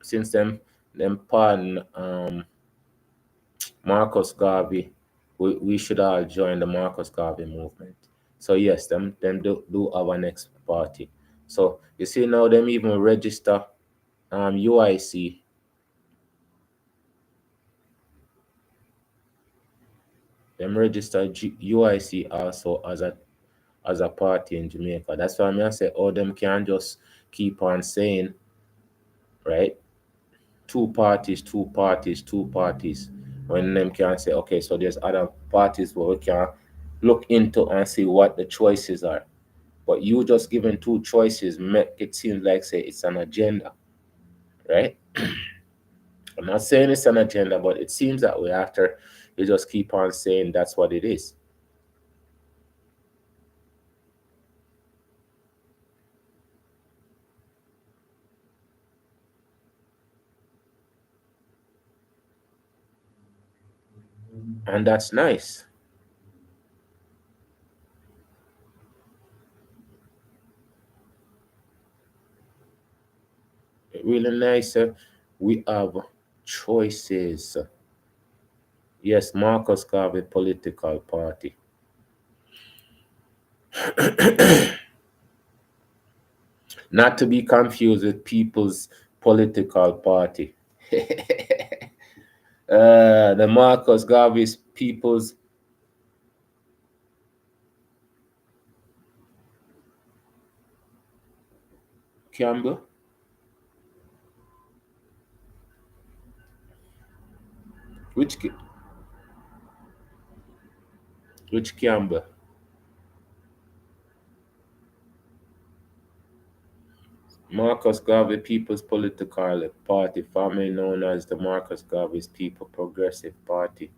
since them pardon Marcus Garvey, we should all join the Marcus Garvey movement. So yes, them do have an next party. So you see now them even register UIC. Them register UIC also as a party in Jamaica. That's why I say, oh, them can't just keep on saying, right? Two parties, two parties, two parties. When them can say, okay, so there's other parties where we can look into and see what the choices are. But you just giving two choices make it seem like, say, it's an agenda, right? I'm not saying it's an agenda, but it seems that way after you just keep on saying that's what it is. And that's nice. Really nice. We have choices. Yes, Marcus Garvey political party. Not to be confused with People's Political Party. The Marcus Garvey's People's Campbell. Which which Campbell? Marcus Garvey People's Political Party, formerly known as the Marcus Garvey's People Progressive Party,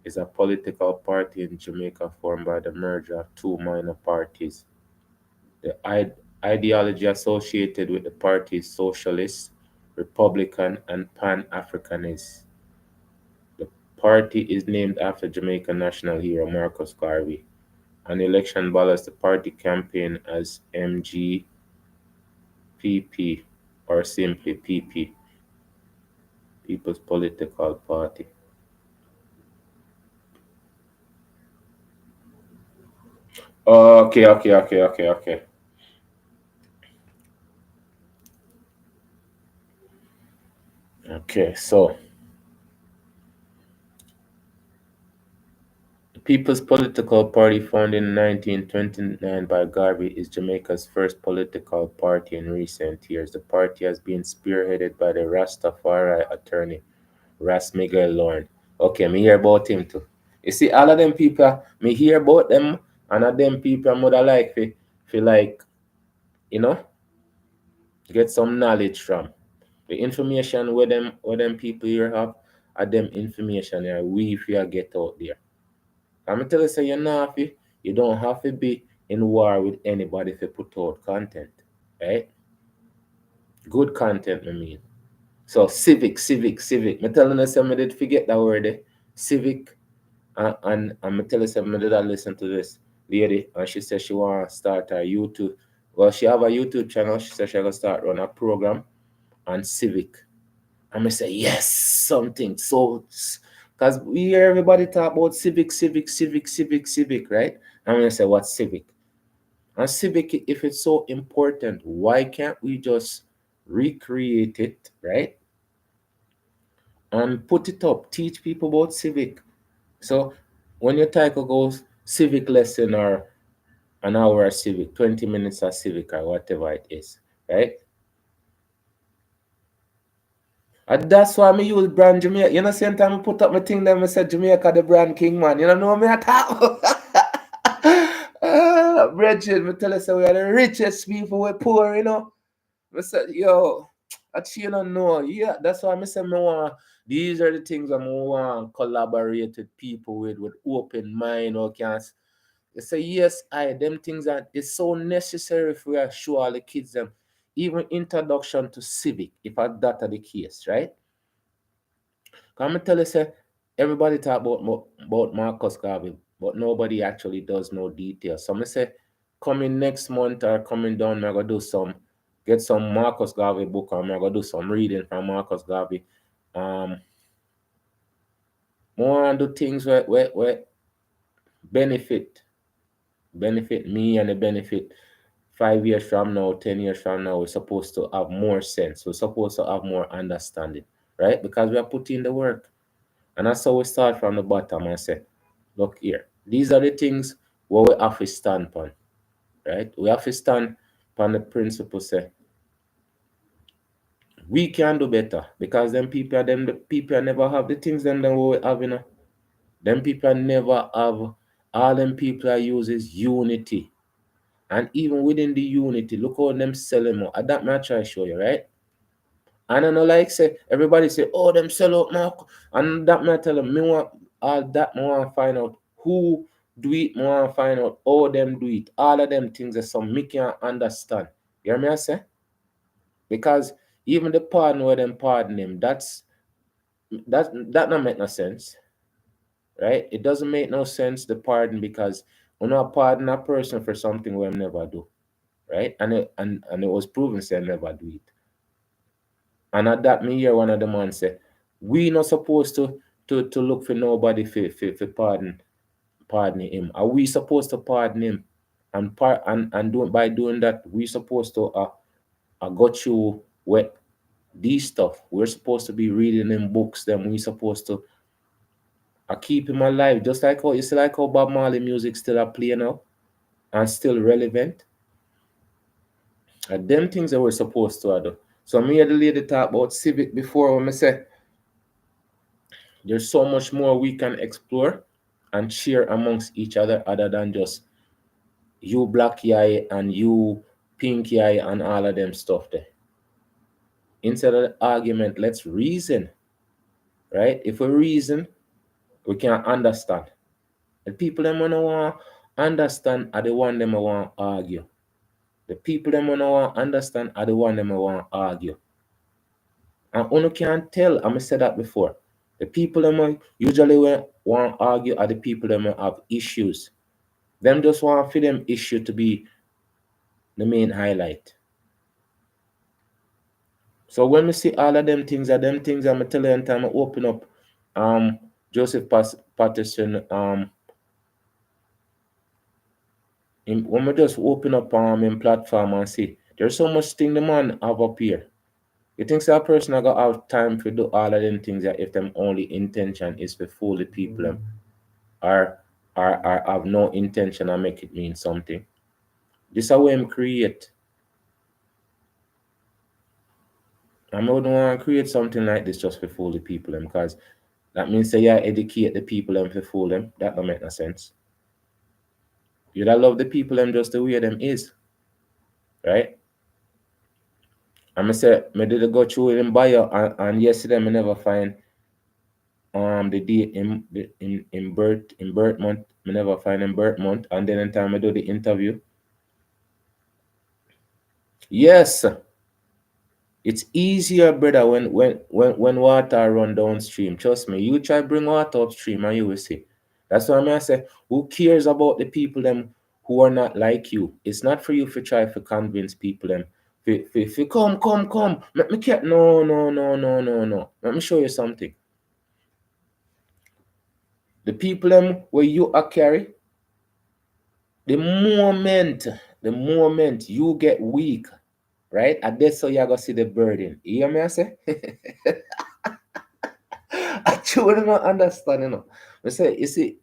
is a political party in Jamaica formed by the merger of two minor parties. The ideology associated with the party is socialist, republican, and pan-Africanist. The party is named after Jamaican national hero Marcus Garvey. On election ballots, the party campaigned as MGPP or simply PP, People's Political Party. Okay. Okay, so the People's Political Party, founded in 1929 by Garvey, is Jamaica's first political party in recent years. The party has been spearheaded by the Rastafari attorney, Ras Miguel Lorne. Okay, me hear about him too. You see, all of them people, me hear about them, and of them people, I would like feel like, you know, get some knowledge from. The information where them people here have, are them information here we if you get out there. I'm tell you, say you're not you don't have to be in war with anybody if you put out content, right? Good content, I mean. So civic. Me telling you, say me did forget that word, civic, and me tell you, say me did I listen to this lady, and she said she want to start her YouTube. Well, she have a YouTube channel. She said she gonna start run a program on civic. I'm gonna say yes, something. So, because we hear everybody talk about civic, right? I'm gonna say what's civic? And civic, if it's so important, why can't we just recreate it, right? And put it up, teach people about civic. So when your title goes civic lesson or an hour of civic, 20 minutes of civic or whatever it is, right? And that's why me use brand Jamaica. You know, same time I put up my thing, then I said Jamaica the brand king, man. You know me at all. Brethren, me tell you, so we are the richest people, we're poor, you know. I said, yo, that you don't know. Yeah, that's why I said, me want, these are the things I want to collaborate with people with open mind, or can you say, yes, them things are, it's so necessary for us to show all the kids them, even introduction to civic, if that are the case, right? Come and tell you, say, everybody talk about Marcus Garvey, but nobody actually does no details. So I say, coming next month or coming down, I'm gonna do get some Marcus Garvey book, and I'm gonna do some reading from Marcus Garvey. More and do things where benefit me and the benefit 5 years from now, 10 years from now. We're supposed to have more sense. We're supposed to have more understanding, right? Because we are putting the work. And that's how we start from the bottom and say, look here, these are the things where we have to stand upon, right? We have to stand upon the principle, say, we can do better because the people never have the things them what we have, you know. Them people never have, all them people use is unity. And even within the unity, look how them sell them out. That may I try to show you, right? And I know like say everybody say, oh, them sell out now. And that may I tell them, me want all that me want to find out who do it, me want to find out how them do it. All of them things are some me can understand. You hear me I say? Because even the pardon where them pardon him, that not make no sense. right? It doesn't make no sense the pardon because we not pardon a person for something we never do, right? And it was proven say never do it. And at that me hear one of the man say, we not supposed to look for nobody for pardon him. Are we supposed to pardon him? And by doing that, we supposed to go through what these stuff. We're supposed to be reading in books. Then we supposed to keep him alive. Just like how you see like how Bob Marley music still are playing now and still relevant. Them things that we're supposed to do. So me and the lady talk about civic before when I say there's so much more we can explore and share amongst each other than just you black eye and you pink eye and all of them stuff there. Instead of the argument, let's reason, right? If we reason, we can understand. The people them wanna want understand are the one them want argue. The people them wanna want understand are the one them want argue. And you can tell, I said that before. The people them usually want argue are the people them have issues. Them just want for them issue to be the main highlight. So when we see all of them things, I'm telling you time I open up Joseph Patterson when we just open up in platform and see there's so much thing the man have up here. You think that person I got have time to do all of them things that if them only intention is to fool the people them or have no intention and make it mean something. This is how him create. I don't want to create something like this just to fool the people them because that means say you educate the people them to fool them. That don't make no sense. You don't love the people them just the way them is. Right? I say me did go through in bio and yesterday I never find the date in birth month. I never find in birth month and then in time I do the interview. Yes. It's easier, brother, when water run downstream. Trust me, you try bring water upstream and you will see. That's why I say, who cares about the people them who are not like you? It's not for you to try to convince people them. Come. Let me care. No. Let me show you something. The people them where you are carry, the moment you get weak, right? And that's how you're gonna see the burden. You hear me I say? I truly not understand, I say, you see,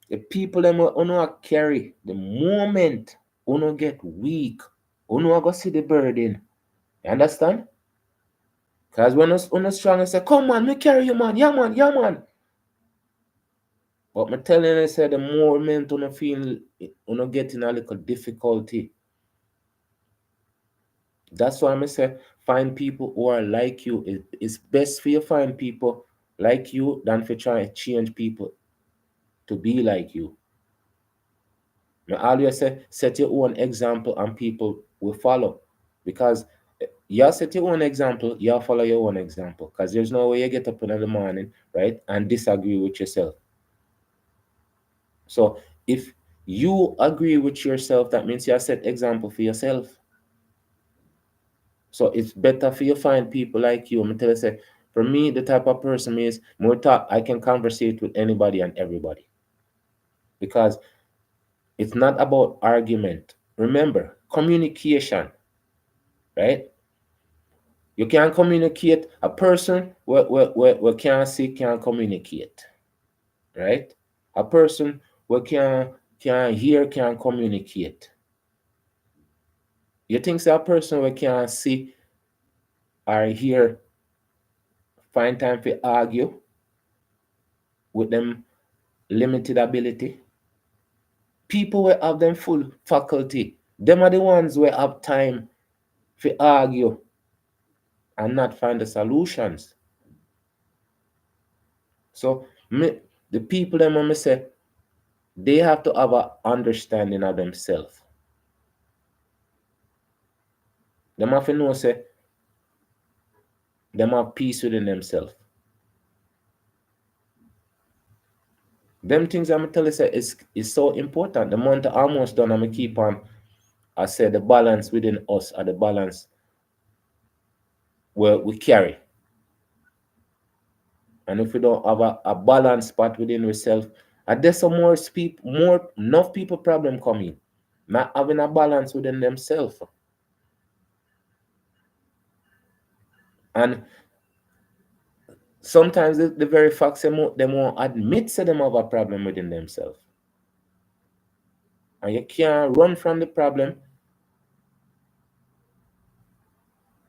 the people them uno carry the moment uno get weak, uno go see the burden. You understand? Because when uno strong, I say, come on, me carry you, man. Yeah, man. But me telling you, say, the moment uno feel uno getting a little difficulty. That's why I say find people who are like you. It's best for you find people like you than for trying to change people to be like you. I always say set your own example and people will follow. Because you set your own example, you follow your own example. Because there's no way you get up in the morning, right, and disagree with yourself. So if you agree with yourself, that means you set example for yourself. So it's better for you find people like you. I'm tell you, say, for me, the type of person is more talk. I can conversate with anybody and everybody. Because it's not about argument. Remember, communication, right? You can't communicate. A person we can't see can't communicate, right? A person we can hear can't communicate. You think that person we can't see or hear find time to argue with them limited ability? People will have them full faculty. Them are the ones who have time to argue and not find the solutions. So the people them when me say they have to have an understanding of themselves. Them have to know say them have peace within themselves. Them things I'm tell you say is so important. The month almost done, I'm keep on. I said the balance within us are the balance where we carry. And if we don't have a balance spot within ourselves, and there's some more enough people problem coming, not having a balance within themselves. And sometimes the very facts them won't admit to them have a problem within themselves. And you can't run from the problem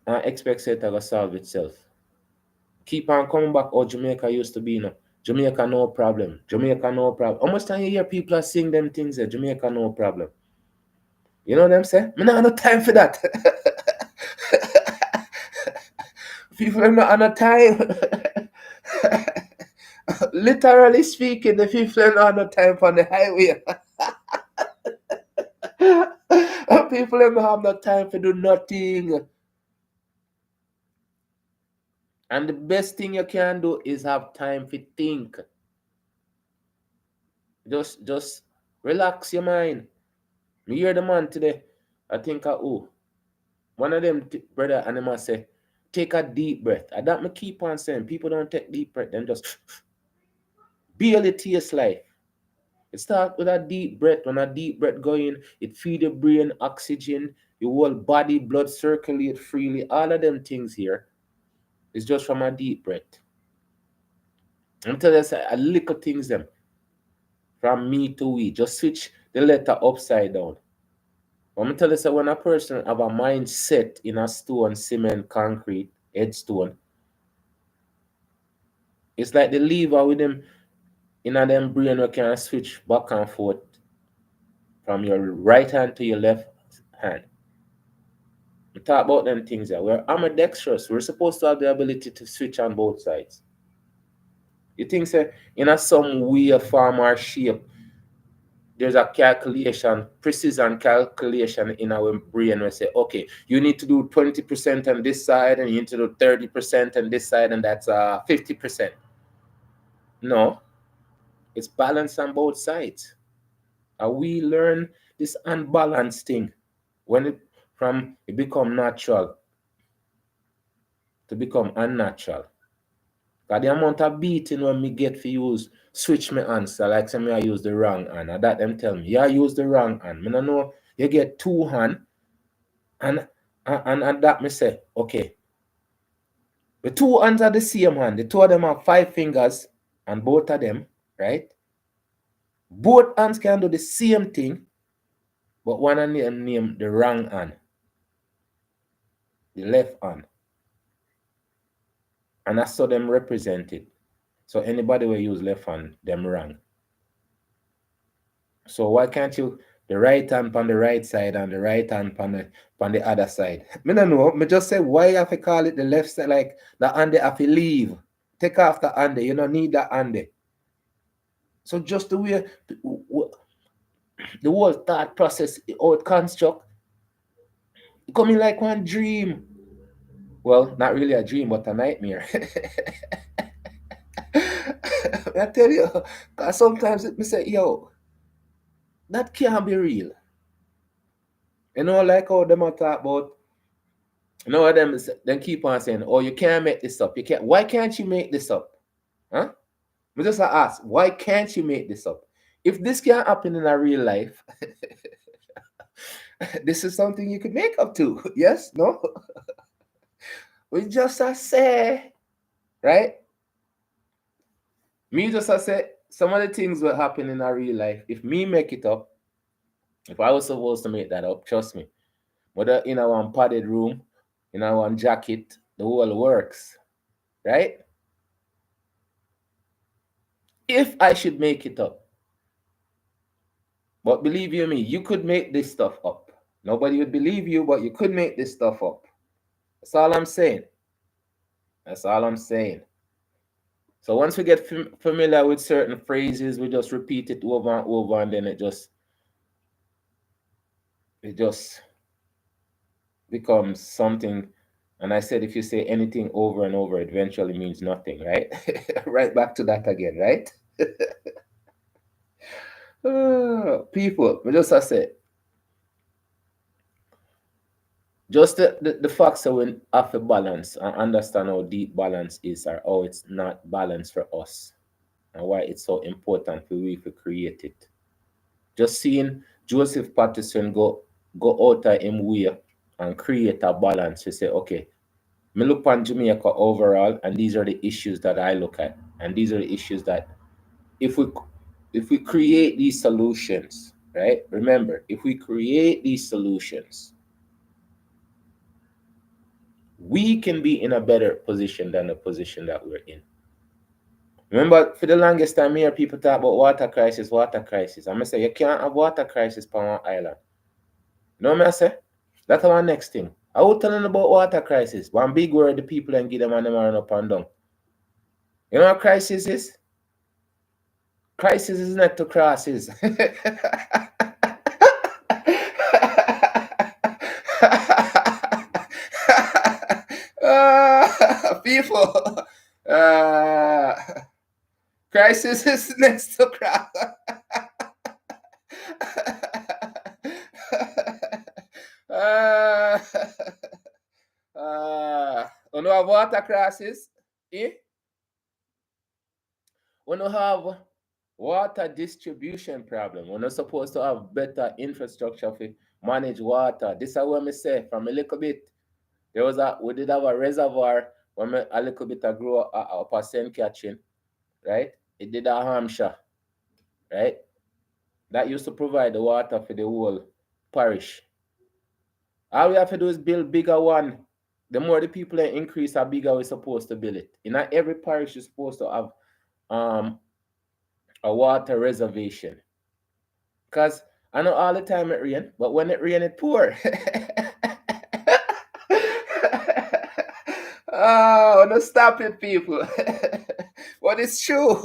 and expect it to solve itself. Keep on coming back. Oh, Jamaica used to be, Jamaica no problem. Jamaica no problem. How much time you hear people are saying them things that Jamaica no problem? You know what I'm saying? Me not have no time for that. People are not on a time. Literally speaking, the people are not on a time on the highway. People don't have no time to do nothing. And the best thing you can do is have time to think. Just relax your mind. Me hear the man today. I think one of them brother and them say, take a deep breath. And that me keep on saying. People don't take deep breath. Them just barely taste life. It starts with a deep breath. When a deep breath going, it feed your brain oxygen, your whole body, blood circulate freely. All of them things here is just from a deep breath. I'm telling you, a little things them from me to we. Just switch the letter upside down. I'm tell you, when a person have a mindset in a stone, cement, concrete, headstone, it's like the lever with them in a them brain you can switch back and forth from your right hand to your left hand. We talk about them things there. We're ambidextrous. We're supposed to have the ability to switch on both sides. You think say in a some way, form, or shape, there's a calculation, precision calculation in our brain. We say, okay, you need to do 20% on this side, and you need to do 30% on this side, and that's 50%. No, it's balanced on both sides. And we learn this unbalanced thing when it become natural to become unnatural. Because the amount of beating when me get for use switch me answer, like say me I use the wrong hand. And that them tell me, yeah, use the wrong hand. Me no know you get two hand and that me say, okay. The two hands are the same hand. The two of them have 5 fingers and both of them, right? Both hands can do the same thing, but one of them name the wrong hand. The left hand. And that's how them represent it. So anybody will use left hand, them wrong. So why can't you the right hand on the right side and the right hand on the other side? Me no know. Me just say why you have to call it the left side, like the hand have to leave. Take off the hand. You don't need the hand. So just the way the whole thought process, how it construct, it coming like one dream. Well, not really a dream, but a nightmare. I tell you, because sometimes it me say, yo, that can't be real. You know, like how them talk about, you know, them keep on saying, oh, you can't make this up. You can't. Why can't you make this up? Huh? We just ask, why can't you make this up? If this can't happen in a real life, this is something you could make up to. Yes? No? We just say, right? Me just say, some of the things will happen in a real life. If me make it up, if I was supposed to make that up, trust me, whether in our padded room, in our jacket, the whole works, right? If I should make it up. But believe you me, you could make this stuff up. Nobody would believe you, but you could make this stuff up. That's all I'm saying. That's all I'm saying. So once we get familiar with certain phrases, we just repeat it over and over, and then it just becomes something. And I said, if you say anything over and over, it eventually means nothing, right? Right back to that again, right? People, I just I say, just the facts that we have to balance and understand how deep balance is or how it's not balanced for us and why it's so important for we to create it. Just seeing Joseph Patterson go out of him way and create a balance. You say, okay, me look on Jamaica overall, and these are the issues that I look at, and these are the issues that if we create these solutions, right? Remember, if we create these solutions, we can be in a better position than the position that we're in. Remember, for the longest time here, people talk about water crisis, water crisis. I'm gonna say you can't have water crisis on one island. You know what I say? That's our next thing. I will tell them about water crisis. One big word the people and give them and them run up and down. You know what crisis is? Crisis is not to crosses. People, crisis is next to cross. You have water crisis, eh? We don't have water distribution problem. We're not supposed to have better infrastructure to manage water. This is what I say from a little bit. We did have a reservoir when a little bit of grow up a St. Catherine, right? It did a Hampshire, right? That used to provide the water for the whole parish. All we have to do is build bigger one. The more the people increase, how bigger we're supposed to build it. In every parish is supposed to have a water reservation. Because I know all the time it rain, but when it rain, it pour. Oh, don't stop it, people. But it's true.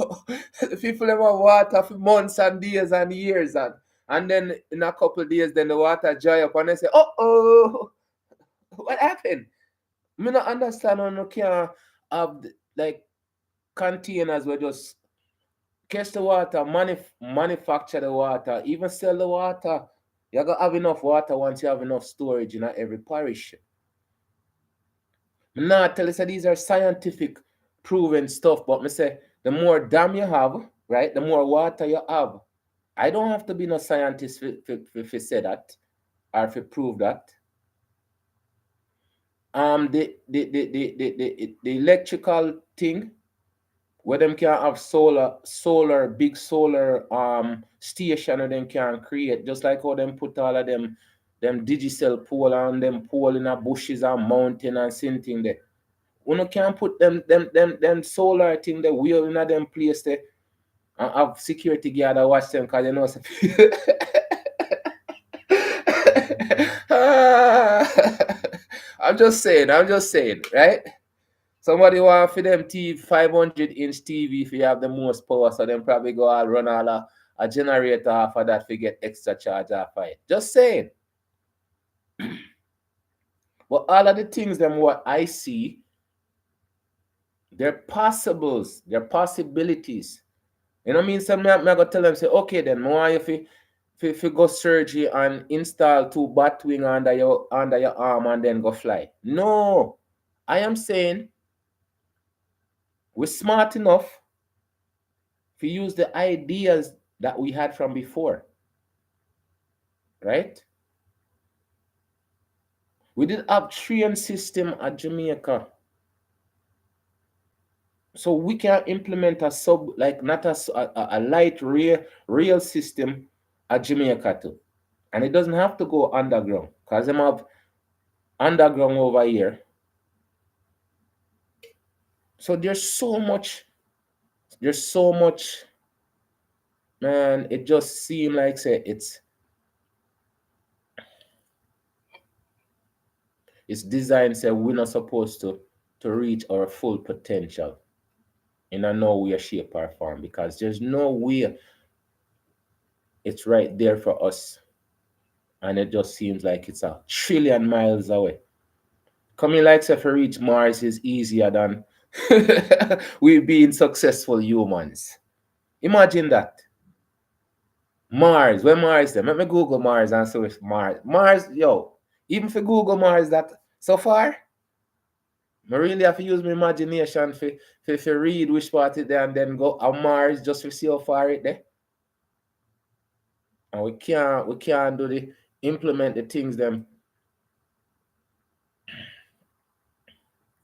The people have water for months and days and years, and then in a couple of days, then the water dry up, and they say, "Oh, what happened?" Me not understand how you can have like containers where just catch the water, manufacture the water, even sell the water. You gotta have enough water once you have enough storage in every parish. Nah, tell us that these are scientific proven stuff, but me say the more dam you have, right, the more water you have. I don't have to be no scientist to say that or to prove that. The electrical thing where them can have big solar station and them can create, just like how them put all of them digital pole and them pole in the bushes and mountain and something there. You can put them solar thing there wheel in them place there and have security guard that watch them because you know I'm just saying, right? Somebody want for them TV 500-inch TV if you have the most power, so them probably go all run all a generator off of that to get extra charge off of it. Just saying. But all of the things them what I see, they're possibles, they're possibilities. You know what I mean? So I'm gonna tell them, say, okay, then more if you go surgery and install 2 bat wing under your arm and then go fly. No, I am saying we're smart enough to use the ideas that we had from before, right? We did have train system at Jamaica. So we can implement not a light rail system at Jamaica too. And it doesn't have to go underground because them have underground over here. So there's so much, man, it just seems like say it's designed say we're not supposed to reach our full potential in a no way, shape, or form because there's no way it's right there for us. And it just seems like it's 1,000,000,000 miles away. Coming like say for reach Mars is easier than we being successful humans. Imagine that. Mars, where Mars then? Let me Google Mars and see if Mars. Mars, yo, even for Google Mars that so far, I really have to use my imagination for read which part it there and then go on Mars just to see how far it there. And we can't do the implement the things them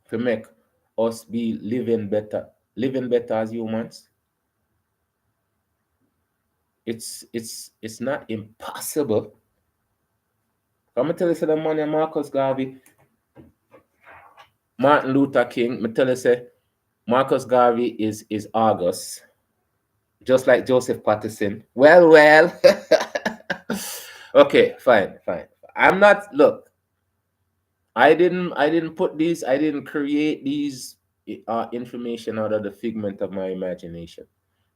to make us be living better as humans. It's not impossible. I'm gonna tell you, say the money Marcus Garvey, Martin Luther King. Me tell you, say Marcus Garvey is August, just like Joseph Patterson. Well. Okay, fine. I'm not. Look, I didn't put these. I didn't create these information out of the figment of my imagination.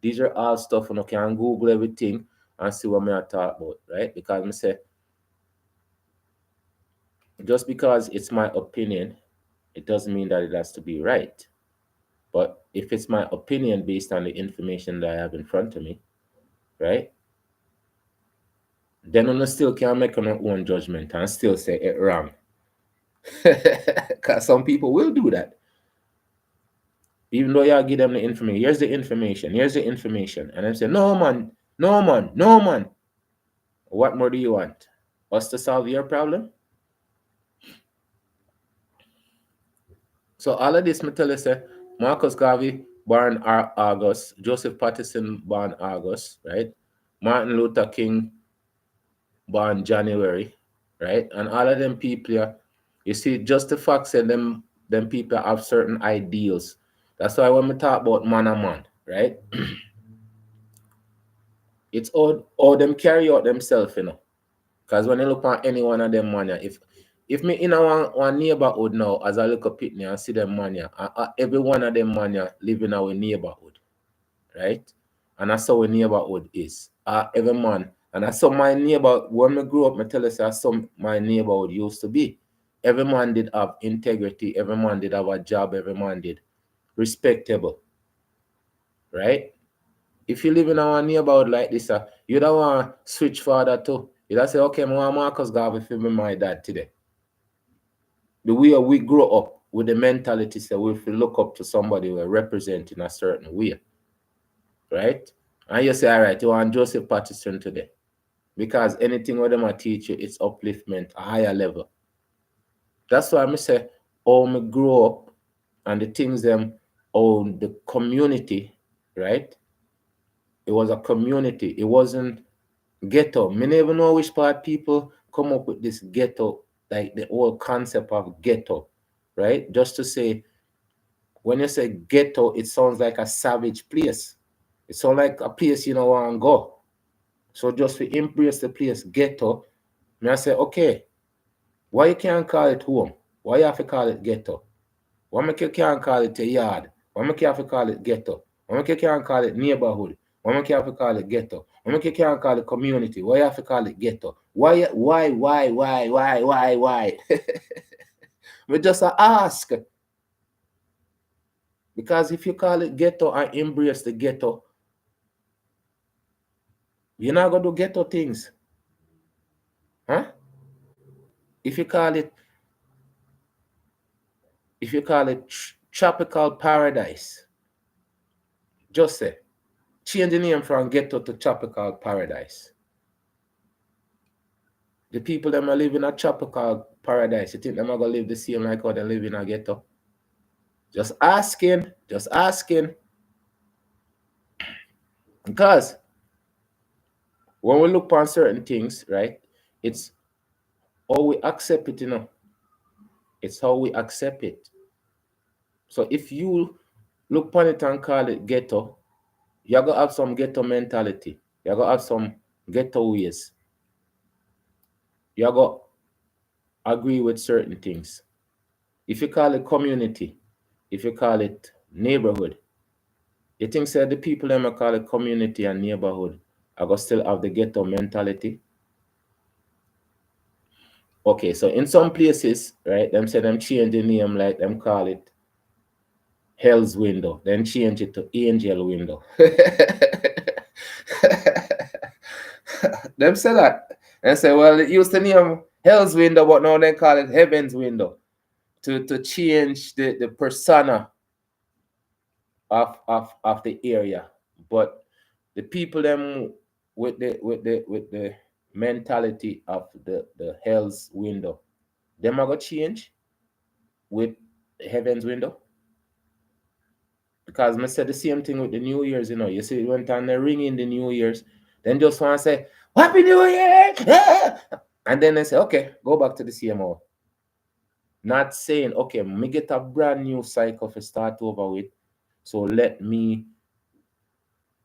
These are all stuff you can Google everything and see what I talk about, right? Because I say, just because it's my opinion, it doesn't mean that it has to be right. But if it's my opinion based on the information that I have in front of me, right? Then I still can make my own judgment and still say it wrong. Because some people will do that. Even though you give them the information, here's the information. And I say, no man. What more do you want? Us to solve your problem? So all of this, me tell you, say, Marcus Garvey, born August, Joseph Patterson, born August, right? Martin Luther King, born January, right? And all of them people, you see, just the fact that them people have certain ideals. That's why when we talk about man and man, right? It's all them carry out themselves, you know. Because when you look at any one of them man, if me in one neighborhood now, as I look up it and see them man, every one of them man live in our neighborhood, right? And that's how our neighborhood is. Every man, and that's how my neighbor, when I grew up, I tell you, that's how my neighborhood used to be. Every man did have integrity, every man did have a job, every man did respectable, right? If you live in our neighborhood like this, you don't want to switch father too. You don't say, okay, I want Marcus Garvey to be my dad today. The way we grow up with the mentality that we look up to somebody we're representing a certain way, right? And you say, all right, you want Joseph Patterson today. Because anything what them I teach you, it's upliftment, a higher level. That's why I say, oh, me grow up and the things them on the community, right? It was a community. It wasn't ghetto. Me never know which part people come up with this ghetto, like the whole concept of ghetto, right? Just to say, when you say ghetto, it sounds like a savage place. It sounds like a place you don't want to go. So just to embrace the place ghetto, me I say, okay, why you can't call it home? Why you have to call it ghetto? Why make you can't call it a yard? Why make you have to call it ghetto? Why make you can't call it neighborhood? Why make you have to call it ghetto? Why make you can't call it community? Why you have to call it ghetto? Why? We just ask. Because if you call it ghetto and embrace the ghetto, you're not going to do ghetto things. Huh? If you call it tropical paradise, just say, change the name from ghetto to tropical paradise. The people that are living in a tropical paradise, you think they're going to live the same like how they live in a ghetto? Just asking. Because when we look on certain things, right, it's how we accept it, you know. It's how we accept it. So if you look upon it and call it ghetto, you're going to have some ghetto mentality. You're going to have some ghetto ways. You're going to agree with certain things. If you call it community, if you call it neighborhood, you think that the people that call it community and neighborhood are going to still have the ghetto mentality? Okay, so in some places, right, them say them change the name, like them call it Hell's Window, then change it to Angel Window. Them say that. And say, well, it used to name Hell's Window, but now they call it Heaven's Window. To change the persona of the area. But the people them with the mentality of the Hell's Window, them are gonna change with Heaven's Window. Because I said the same thing with the New Year's, You see, it went on the ring in the New Year's, then just want to say, Happy New Year! And then they say, okay, go back to the CMO. Not saying, okay, me get a brand new cycle to start over with. So let me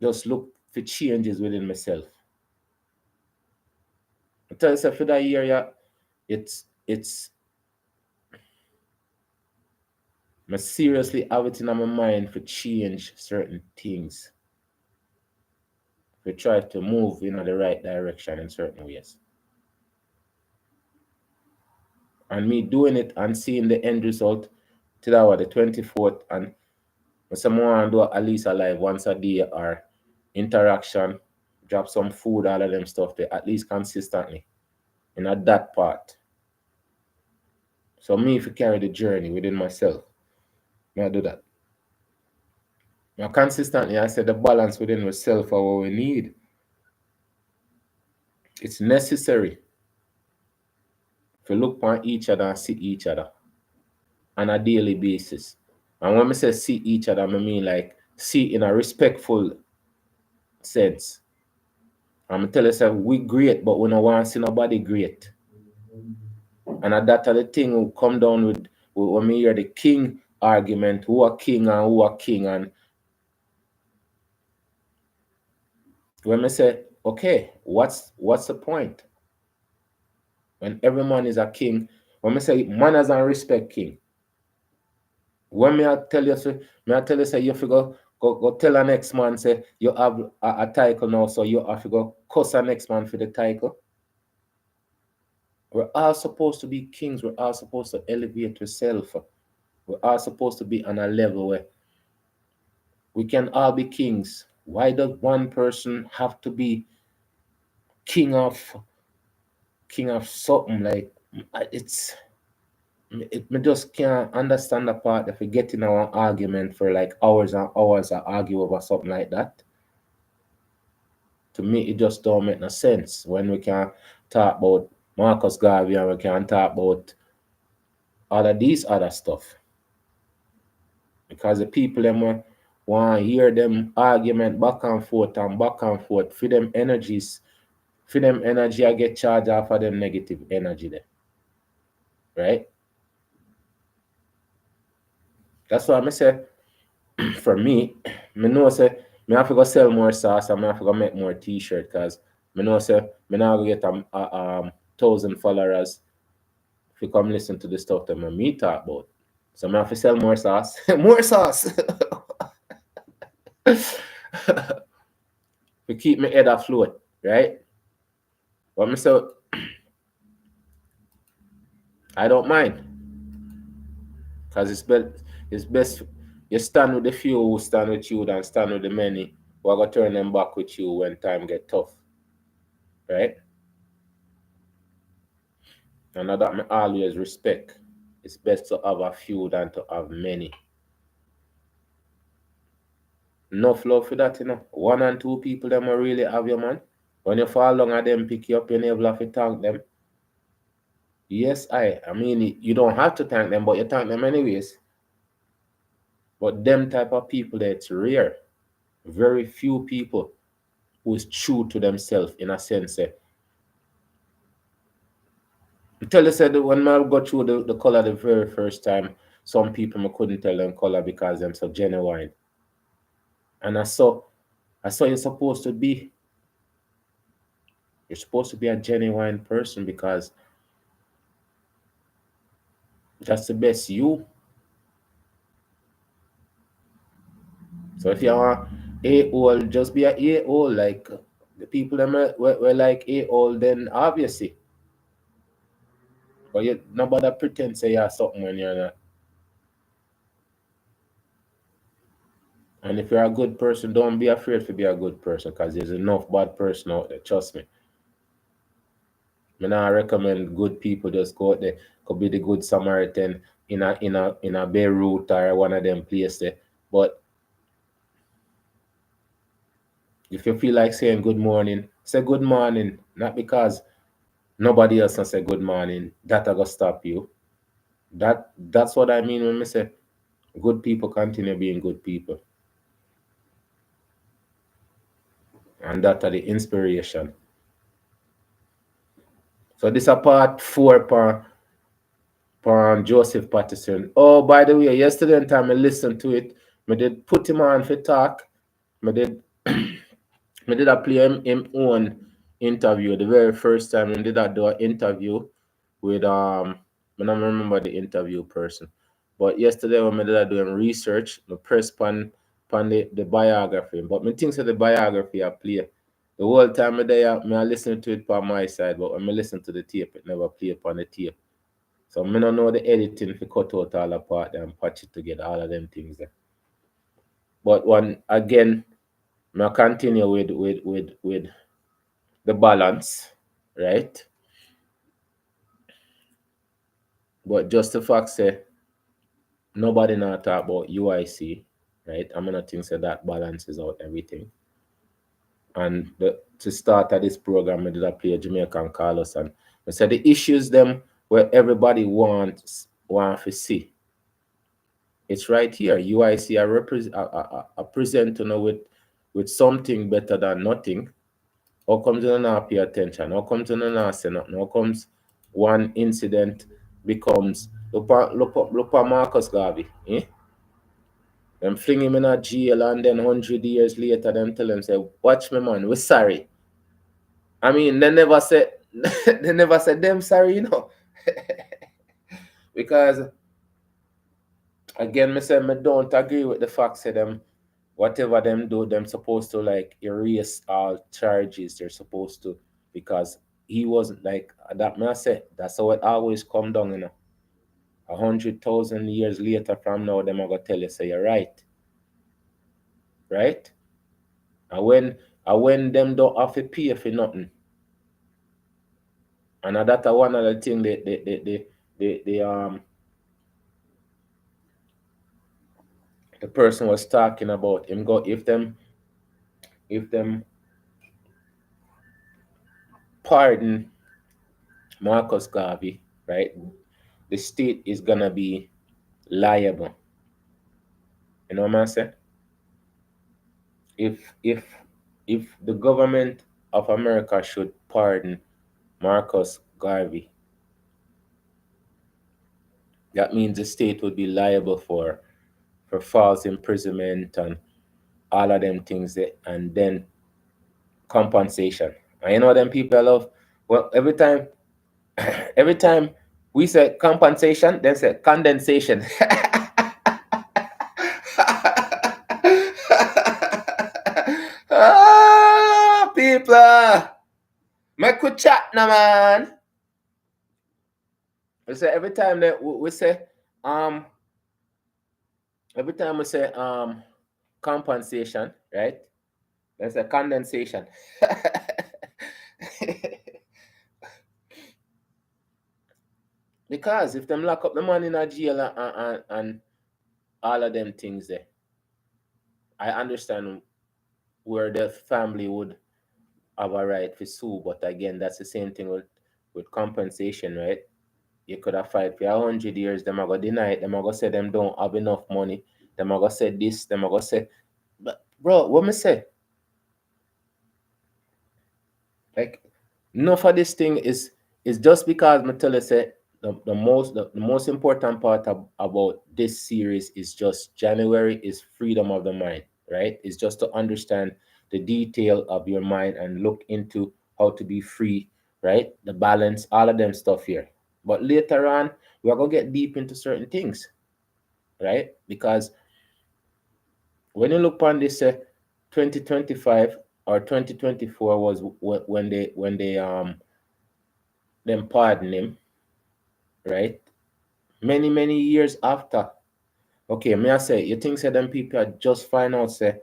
just look for changes within myself. I tell you, for that year, yeah, it's I seriously have it in my mind for change certain things. We try to move in the right direction in certain ways. And me doing it and seeing the end result till the 24th, and someone do at least a live once a day or interaction, drop some food, all of them stuff there, at least consistently in that part. So me, if you carry the journey within myself, I do that. Now consistently, I said the balance within myself are what we need. It's necessary to look on each other and see each other on a daily basis. And when I say see each other, I mean like see in a respectful sense. I'm tell you, we great, but we don't want to see nobody great. And that are the thing who come down with when we hear the king argument, who are king and who are king. And when I say, okay, what's the point? When every man is a king, when I say manners and respect king. When I tell you, say you have to go tell a next man, say you have a title now, so you have to go cuss a next man for the title. We're all supposed to be kings. We're all supposed to elevate yourself. We're all supposed to be on a level where we can all be kings. Why does one person have to be king of something? Like me just can't understand the part if we get in our argument for like hours and hours and argue over something like that. To me, it just don't make no sense when we can talk about Marcus Garvey and we can talk about all of these other stuff. Because the people them want to hear them argument back and forth for them energies. For them energy, I get charged off of them negative energy there. Right? That's why I say, for me, I know say, I have to go sell more sauce and I have to go make more t-shirt because I know say, I now go get 1,000 followers if you come listen to the stuff that me talk about. So I have to sell more sauce. More sauce! To keep my head afloat, right? But I say, I don't mind. Because it's best you stand with the few who stand with you than stand with the many who are going to turn them back with you when time get tough. Right? And that I always respect. It's best to have a few than to have many. Enough love for that, One and two people them will really have you, man. When you fall along and them pick you up, you never have to thank them. Yes, I mean, you don't have to thank them, but you thank them anyways. But them type of people, that's rare. Very few people who is true to themselves in a sense. I tell you, said when I got through the color the very first time, some people I couldn't tell them color because them so genuine. And I saw you're supposed to be. You're supposed to be a genuine person because that's the best you. So if you are A-hole, just be a A-hole. Like the people that were like A-hole, then obviously. But nobody pretend say you're something when you're not. And if you're a good person, don't be afraid to be a good person because there's enough bad person out there. Trust me. I not recommend good people just go out there. Could be the good Samaritan in a Beirut or one of them places there. But if you feel like saying good morning, say good morning. Not because nobody else can say good morning. That will stop you. That's what I mean when I say good people continue being good people. And that are the inspiration. So this is part 4 for Joseph Patterson. Oh, by the way, yesterday time I listened to it, I did put him on for talk. I did I did a play him own interview the very first time. I did do an interview with I don't remember the interview person. But yesterday when I did doing research, I press pan the biography. But me think the biography I play. The whole time I listen to it on my side, but when I listen to the tape, it never play upon the tape. So I don't know the editing for cut out all apart and patch it together, all of them things there. But one again, I continue with the balance, right? But just the fact say nobody now talk about UIC, right? I'm gonna think say that balances out everything. And to start at this program, I did a play Jamaican Carlos and I said the issues them where everybody wants to see. It's right here. UIC I present with something better than nothing. How comes you not pay attention? How comes you not say nothing? How comes one incident becomes look at Marcus Garvey, eh? Them fling him in a jail and then 100 years later them tell him say, watch me man, we're sorry. I mean they never said they never said them sorry, you know. Because again, I don't agree with the fact that them whatever them do, them supposed to like erase all charges. They're supposed to, because he wasn't like that. I say that's how it always come down, you know. 100,000 years later from now, them are gonna tell you say you're right, right? And when them don't have to pay for nothing, and that's one other thing the person was talking about him go if them pardon Marcus Garvey, right? The state is gonna be liable. You know what I'm saying? If the government of America should pardon Marcus Garvey, that means the state would be liable for false imprisonment and all of them things there, and then compensation. And you know them people I love. Well, every time we say compensation, they say condensation. Ah, people, make we chat now, man. We say every time that we say every time we say compensation, right? That's a condensation. Because if them lock up the man in a jail and all of them things there, I understand where the family would have a right to sue, but again, that's the same thing with compensation, right? You could have fight for 100 years, them are gonna deny it, them are gonna say them don't have enough money, them are gonna say this, them are gonna say, but bro, what me say? Like, enough of this thing is just because me tell you say the most important part about this series is just January is freedom of the mind, right? It's just to understand the detail of your mind and look into how to be free, right? The balance, all of them stuff here. But later on, we are gonna get deep into certain things, right? Because when you look on this 2025 or 2024 was when they them pardon him, right? Many years after. Okay, may I say, you think say them people are just find out say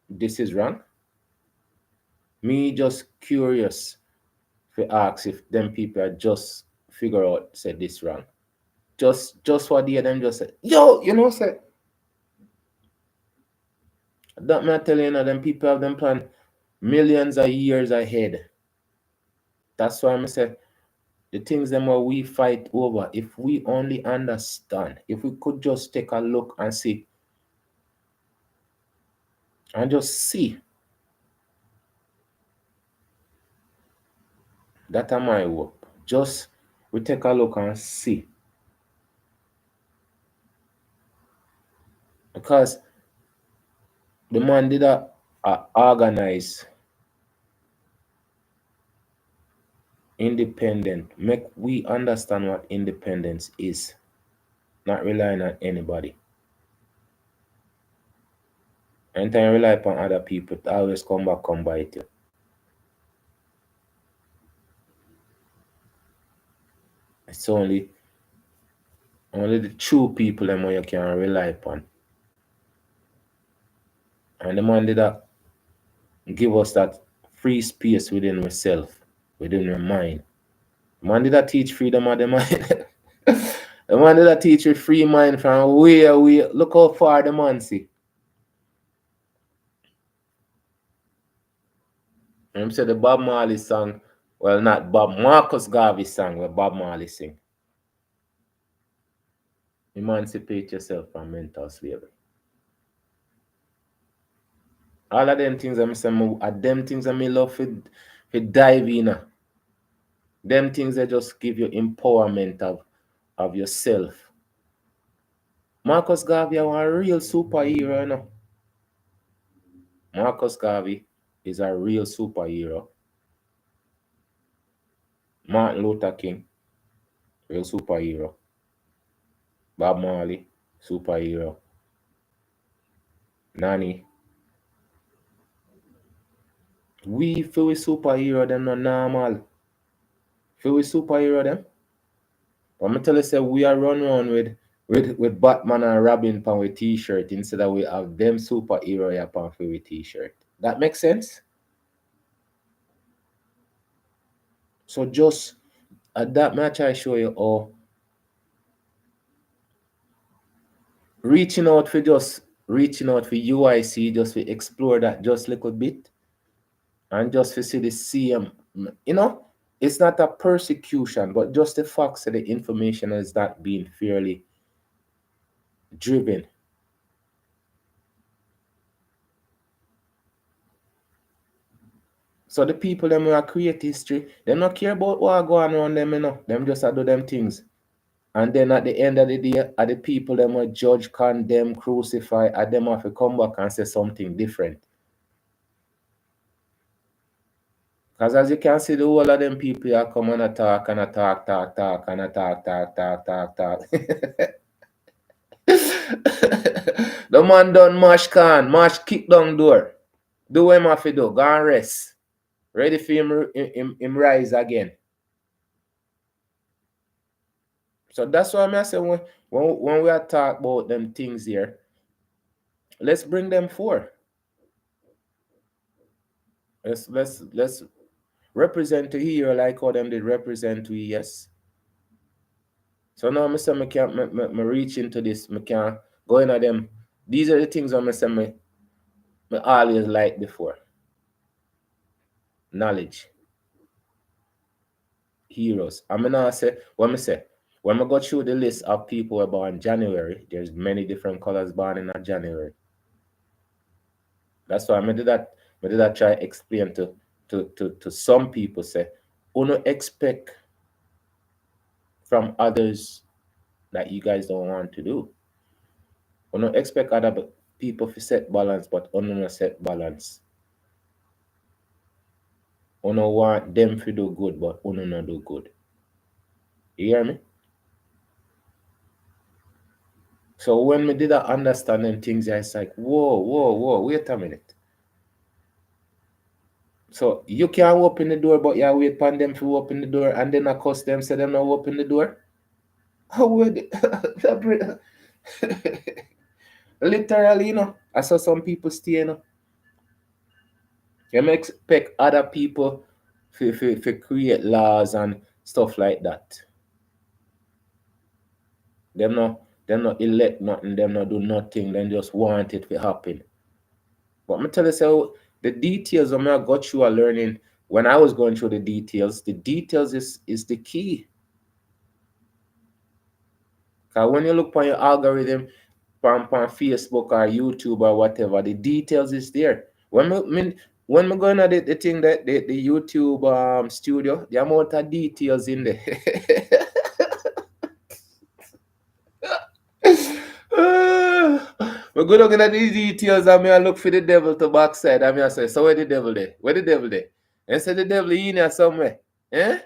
this is wrong? Me just curious to ask if them people are just figure out say this wrong. Just for the them just say, yo, you know, say that me I tell you, them people have them plan millions of years ahead. That's why I say the things them where we fight over, if we only understand, if we could just take a look and see, and just see, that are my hope. Just we take a look and see. Because the man did organize independent, make we understand what independence is, not relying on anybody. Anytime you rely upon other people, it always come bite you. It's only the true people them where you can rely upon. And the man did that give us that free space within ourselves, within our mind. The man did that teach freedom of the mind. The man did that teach you free mind from way away. Look how far the man see. And say the Bob Marley song, well, not Bob, Marcus Garvey song where Bob Marley sing. Emancipate yourself from mental slavery. All of them things I'm saying, are them things I love to dive in. Them things that just give you empowerment of yourself. Marcus Garvey is a real superhero, you know. Marcus Garvey is a real superhero. Martin Luther King, real superhero. Bob Marley, superhero. Nani. We feel we superhero them not normal. Feel we superhero them. But I'm tell you say we are run around with Batman and Robin on with t-shirt instead of we have them superhero upon for with t-shirt. That makes sense? So just at that match I show you how reaching out for UIC just to explore that just a little bit and just to see the CM, you know, it's not a persecution, but just the fact that the information is not being fairly driven. So the people them who create history, they don't care about what going on them, you know. Them just do them things. And then at the end of the day, are the people them who judge, condemn, crucify, and them have to come back and say something different. Because as you can see, the whole of them people are coming and talk and talk. The man done mash kick down door. Do what him have to do, go and rest. Ready for him rise again. So that's why I say when we are talk about them things here, let's bring them forth. Let's represent the hero like how them did represent we, yes. So now I say I can't me reach into this, I can't go into them. These are the things I say me always like before. Knowledge. Heroes. I mean I say when I go through the list of people who are born in January, there's many different colors born in January. That's why I did that try explain to some people say, don't expect from others that you guys don't want to do. Don't expect other people to set balance, but don't set balance. Don't want them to do good, but don't not do good. You hear me? So when we did that understanding things, it's like, whoa, wait a minute. So you can't open the door, but you wait for them to open the door, and then accost them, say them not open the door. How would literally, you know, I saw some people stay, you know. You may expect other people for create laws and stuff like that. Them not elect nothing, them not do nothing, them just want it to happen. But I'm tell you, so the details of me I got through a learning when I was going through the details is the key. Because when you look on your algorithm on Facebook or YouTube or whatever, the details is there. When we going at the thing that the YouTube studio, the amount of details in there. We go looking at these details and me I look for the devil to backside and me I say, so where the devil there? Where the devil there? And say the devil in here somewhere. Eh?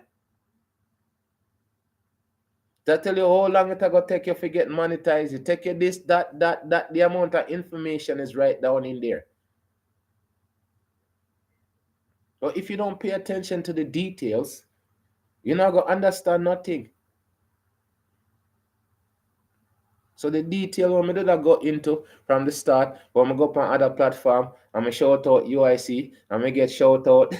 That tell you how long it gonna take you to get monetized. It take you this, that, the amount of information is right down in there. But if you don't pay attention to the details, you're not gonna understand nothing. So the detail when I did I go into from the start, when I go up on other platform, I'm gonna shout out UIC, I'm gonna get shout out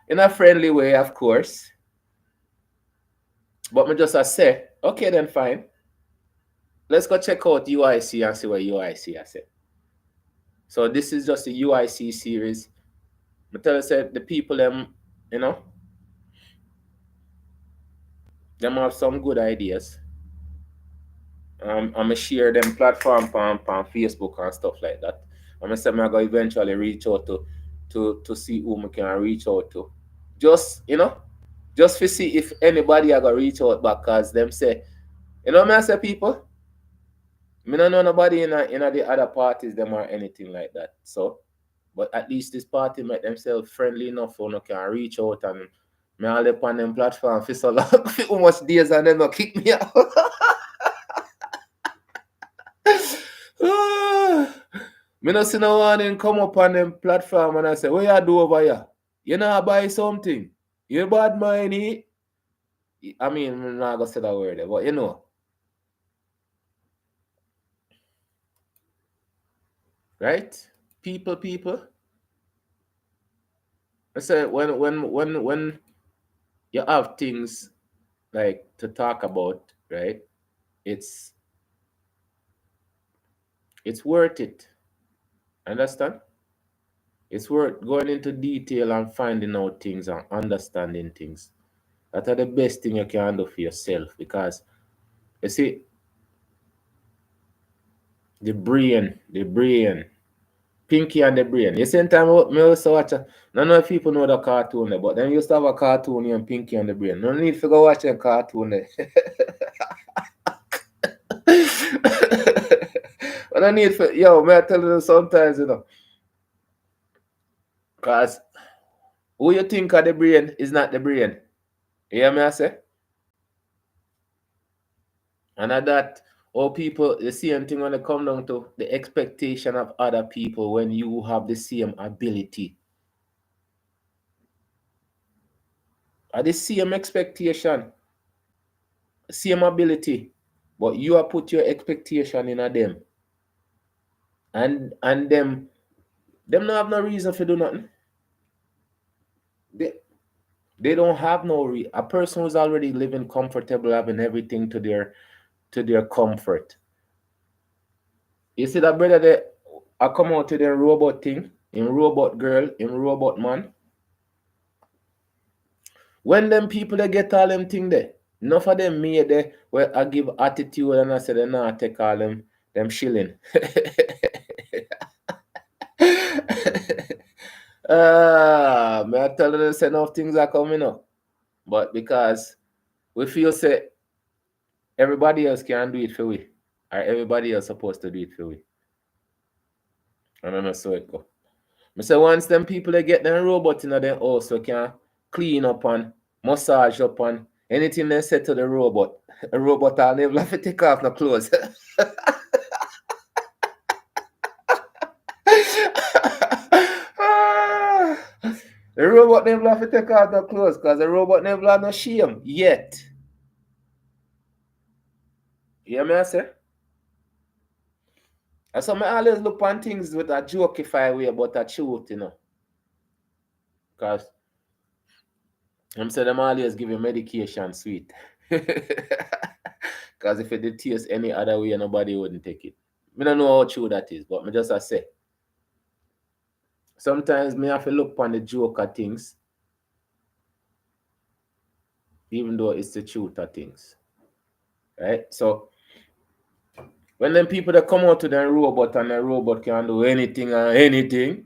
in a friendly way, of course. But me just I say, okay then fine. Let's go check out UIC and see what UIC I said. So this is just a UIC series. I tell you said the people them, you know, them have some good ideas. I'm gonna share them platform on Facebook and stuff like that. I'm gonna say I'm gonna eventually reach out to see who I can reach out to. Just just to see if anybody are gonna reach out back, cause them say, me I say people, me don't know nobody in the other parties them or anything like that. So, but at least this party make themselves friendly enough for no can reach out and me all up on them platform for so long for how much days and then no kick me out. Me no see no one come up on them platform and I say, what you do over here? You know buy something. You bad money. I mean, I'm not gonna say that word there, but right? People. I say when you have things like to talk about, right? It's worth it. Understand? It's worth going into detail and finding out things and understanding things. That are the best thing you can do for yourself, because you see the brain, Pinky and the Brain. You same time me also watch none of people know the cartoon there, but then used to have a cartoon named Pinky and the Brain. No need to go watch a cartoon there. But I need for may I tell you sometimes, because who you think of the brain is not the brain. You hear me I say? And at that, all people, the same thing when it come down to the expectation of other people when you have the same ability. Are the same expectation, same ability, but you have put your expectation in them. And them don't have no reason for do nothing. They don't have a person who's already living comfortable, having everything to their comfort. You see that brother that I come out to the robot thing, in robot girl, in robot man. When them people they get all them thing there, enough of them me there where I give attitude and I say they not take all them shilling. May I tell them say enough things are coming up. But because we feel say everybody else can do it for we, or everybody else supposed to do it for we. I don't know so it go. I say once them people they get them robot in their house, so can clean up and massage up and anything they say to the robot, a robot will never have to take off no clothes. The robot never have to take off no clothes because the robot never have no shame yet. You hear me I say? And so I always look on things with a jokify way about a truth, Because I'm saying them always give you medication sweet. Because if it did taste any other way, nobody wouldn't take it. I don't know how true that is, but me just I say. Sometimes me have to look on the joke of things, even though it's the truth of things. Right? So when them people that come out to them robot and the robot can do anything and anything,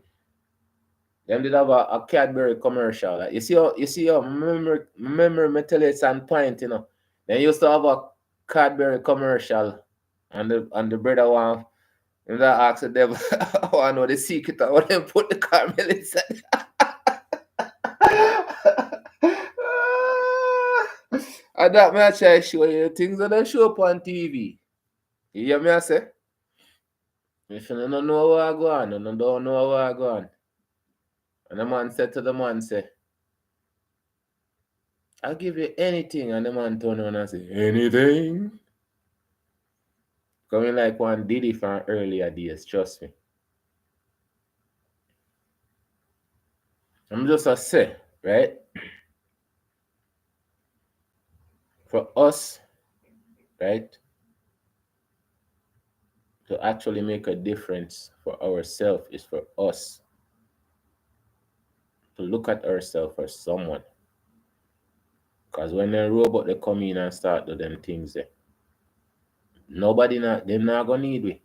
them did have a Cadbury commercial. Like, you see how remember me tell you it's on point, you know. Then used to have a Cadbury commercial and the brother want and that asked the devil, I want to know the secret of what them put the caramel inside. And that may I try to show you things that they show up on TV. You hear me I say? If you don't know what I go on, you don't know what I go on. And the man said to the man, say, I'll give you anything. And the man turned around and say, anything? Coming like one Diddy from earlier days, trust me. I'm just a say, right? For us, right, to actually make a difference for ourselves is for us to look at ourselves as someone. Because when the robot they come in and start do them things there, nobody them not gonna need we.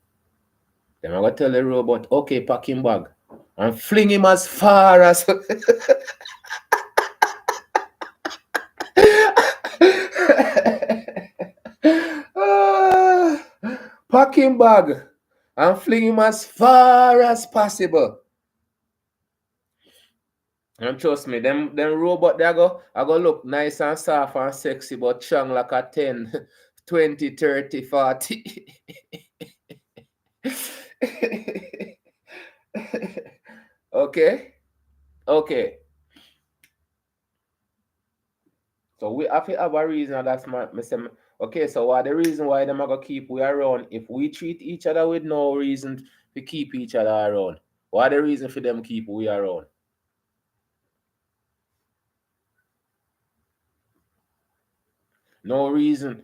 Them are gonna tell the robot, okay, pack him bag and fling him as far as pack him bag and fling him as far as possible. And trust me, them robot they I go look nice and soft and sexy, but strong like a 10, 20, 30, 40. Okay? Okay. So we have to have a reason. That's my okay. So what the reason why them are gonna keep we around? If we treat each other with no reason to keep each other around, what the reason for them keep we around? No reason.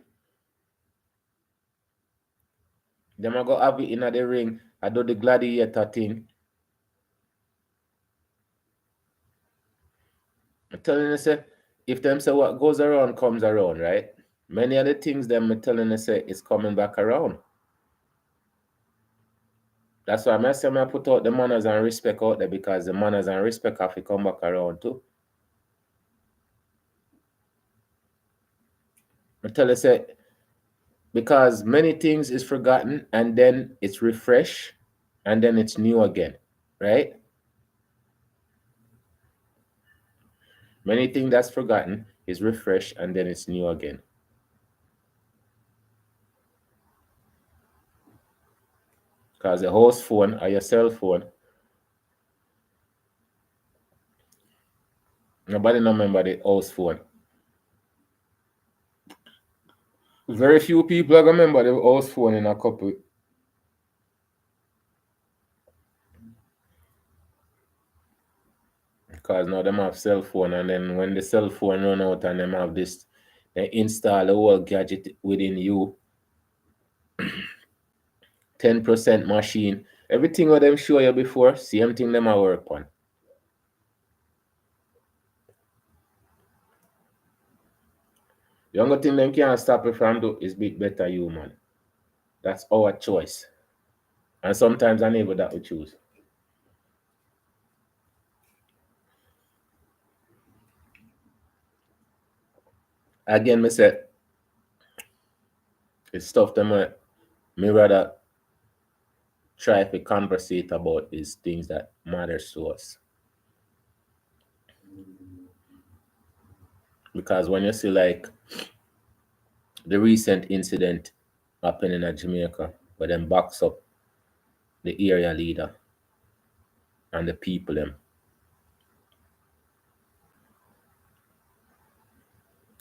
Them are gonna have it in the ring. I do the gladiator thing. I'm telling you, say, if them say what goes around comes around, right? Many of the things them me telling you say is coming back around. That's why I say I put out the manners and respect out there because the manners and respect have to come back around too. I tell you say because many things is forgotten and then it's refreshed and then it's new again, right? Many things that's forgotten is refreshed and then it's new again. Because the house phone or your cell phone, nobody no remember the house phone. Very few people are gonna remember the house phone in a couple. Because now them have cell phone and then when the cell phone run out and them have this, they install a whole gadget within you. 10% machine. Everything what them show you before, same thing them a work on. The only thing them can't stop you from do is be better human. That's our choice. And sometimes I never that we choose. Again, me say, it's stuff them me rather try to conversate about is things that matters to us. Because when you see like the recent incident happening in Jamaica, where them backs up the area leader and the people them.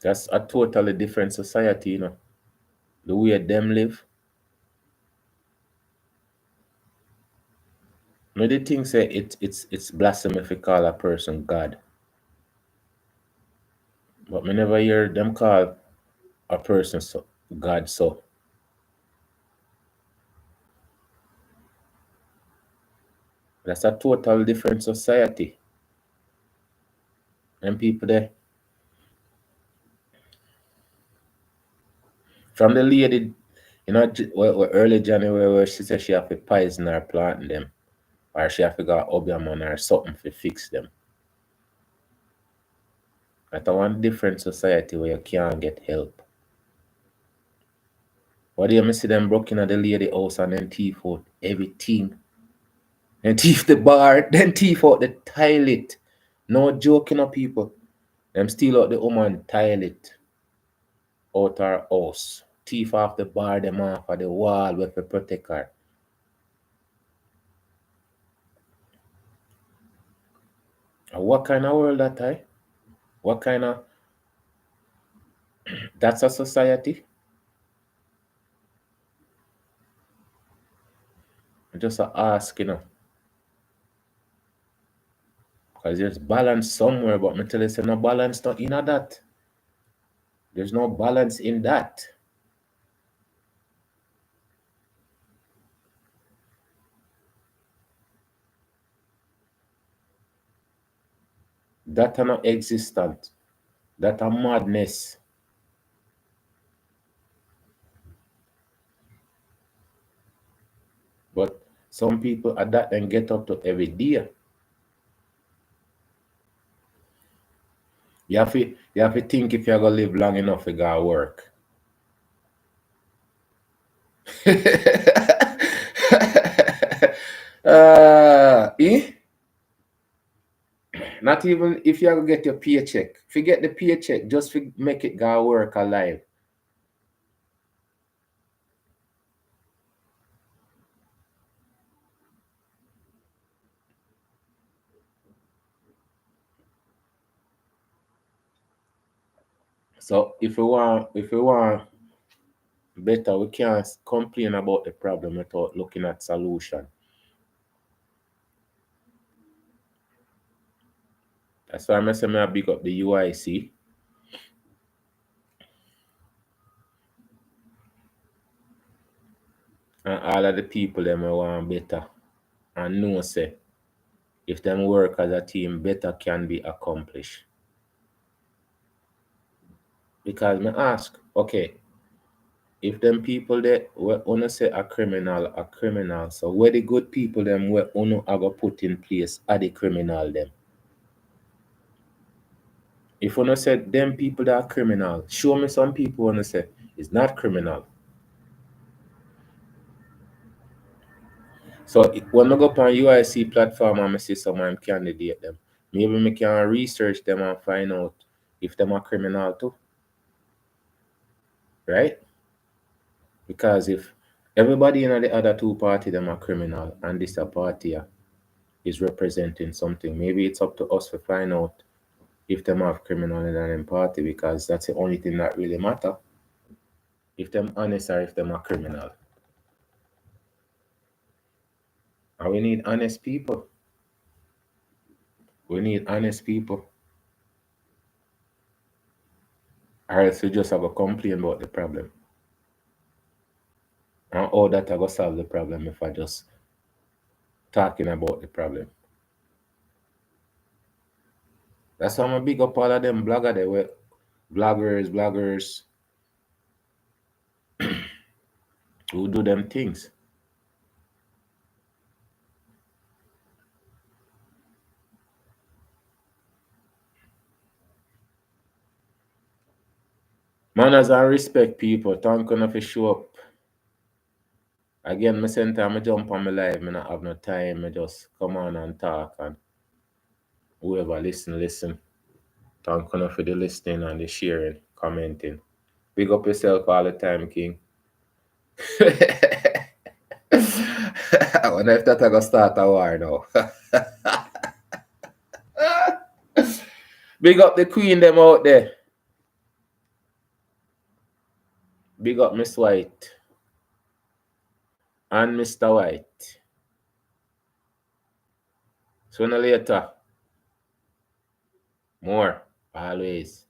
That's a totally different society, you know. The way them live. Many things say it's blasphemy if you call a person God. But me never hear them call a person so God so. That's a total different society. And people there. From the lady, early January where she said she have to poison her plant them. Or she have to go obium on or something to fix them. That's a one different society where you can't get help. What do you see them broken at the lady house and then thief out everything? Then thief the bar, then thief out the toilet. No joking of people. Them steal out the woman toilet out her house. Thief off the bar, them off of the wall with the protect her. What kind of world that I? What kind of that's a society? Just a ask, Because there's balance somewhere, but me tell you, say no balance not in that. There's no balance in that. That are not existent. That are madness. But some people adapt and get up to every day. You have to think if you're gonna live long enough, you gotta work. Eh? Not even if you're gonna get your paycheck. Forget the paycheck, just make it go work alive. So if we want better, we can't complain about the problem without looking at solution. That's why I say I big up the UIC. And all of the people them who want better and know say if them work as a team, better can be accomplished. Because me ask, okay, if them people that we wanna say a criminal, so where the good people them we wanna go put in place are the criminal them. If wanna say them people that are criminal, show me some people wanna say it's not criminal. So when I go up on UIC platform and I see someone candidate them, maybe I can research them and find out if them are criminal too. Right? Because if everybody in the other two party them are criminal and this a party is representing something, maybe it's up to us to find out if them have criminal in them party because that's the only thing that really matter. If them honest or if them are criminal. And we need honest people. We need honest people. Or else we just have a complain about the problem. And how that I go solve the problem if I just talking about the problem. That's why I'm a big up all of them blogger they were bloggers who do them things. Manners and respect people. Thank you for show up. Again, me same time I jump on my live, me not have no time. I just come on and talk and whoever listen. Thank you for the listening and the sharing, commenting. Big up yourself all the time, King. I wonder if that I gonna start a war now. Big up the queen them out there. Big up Miss White and Mr. White. Sooner or later, more, always.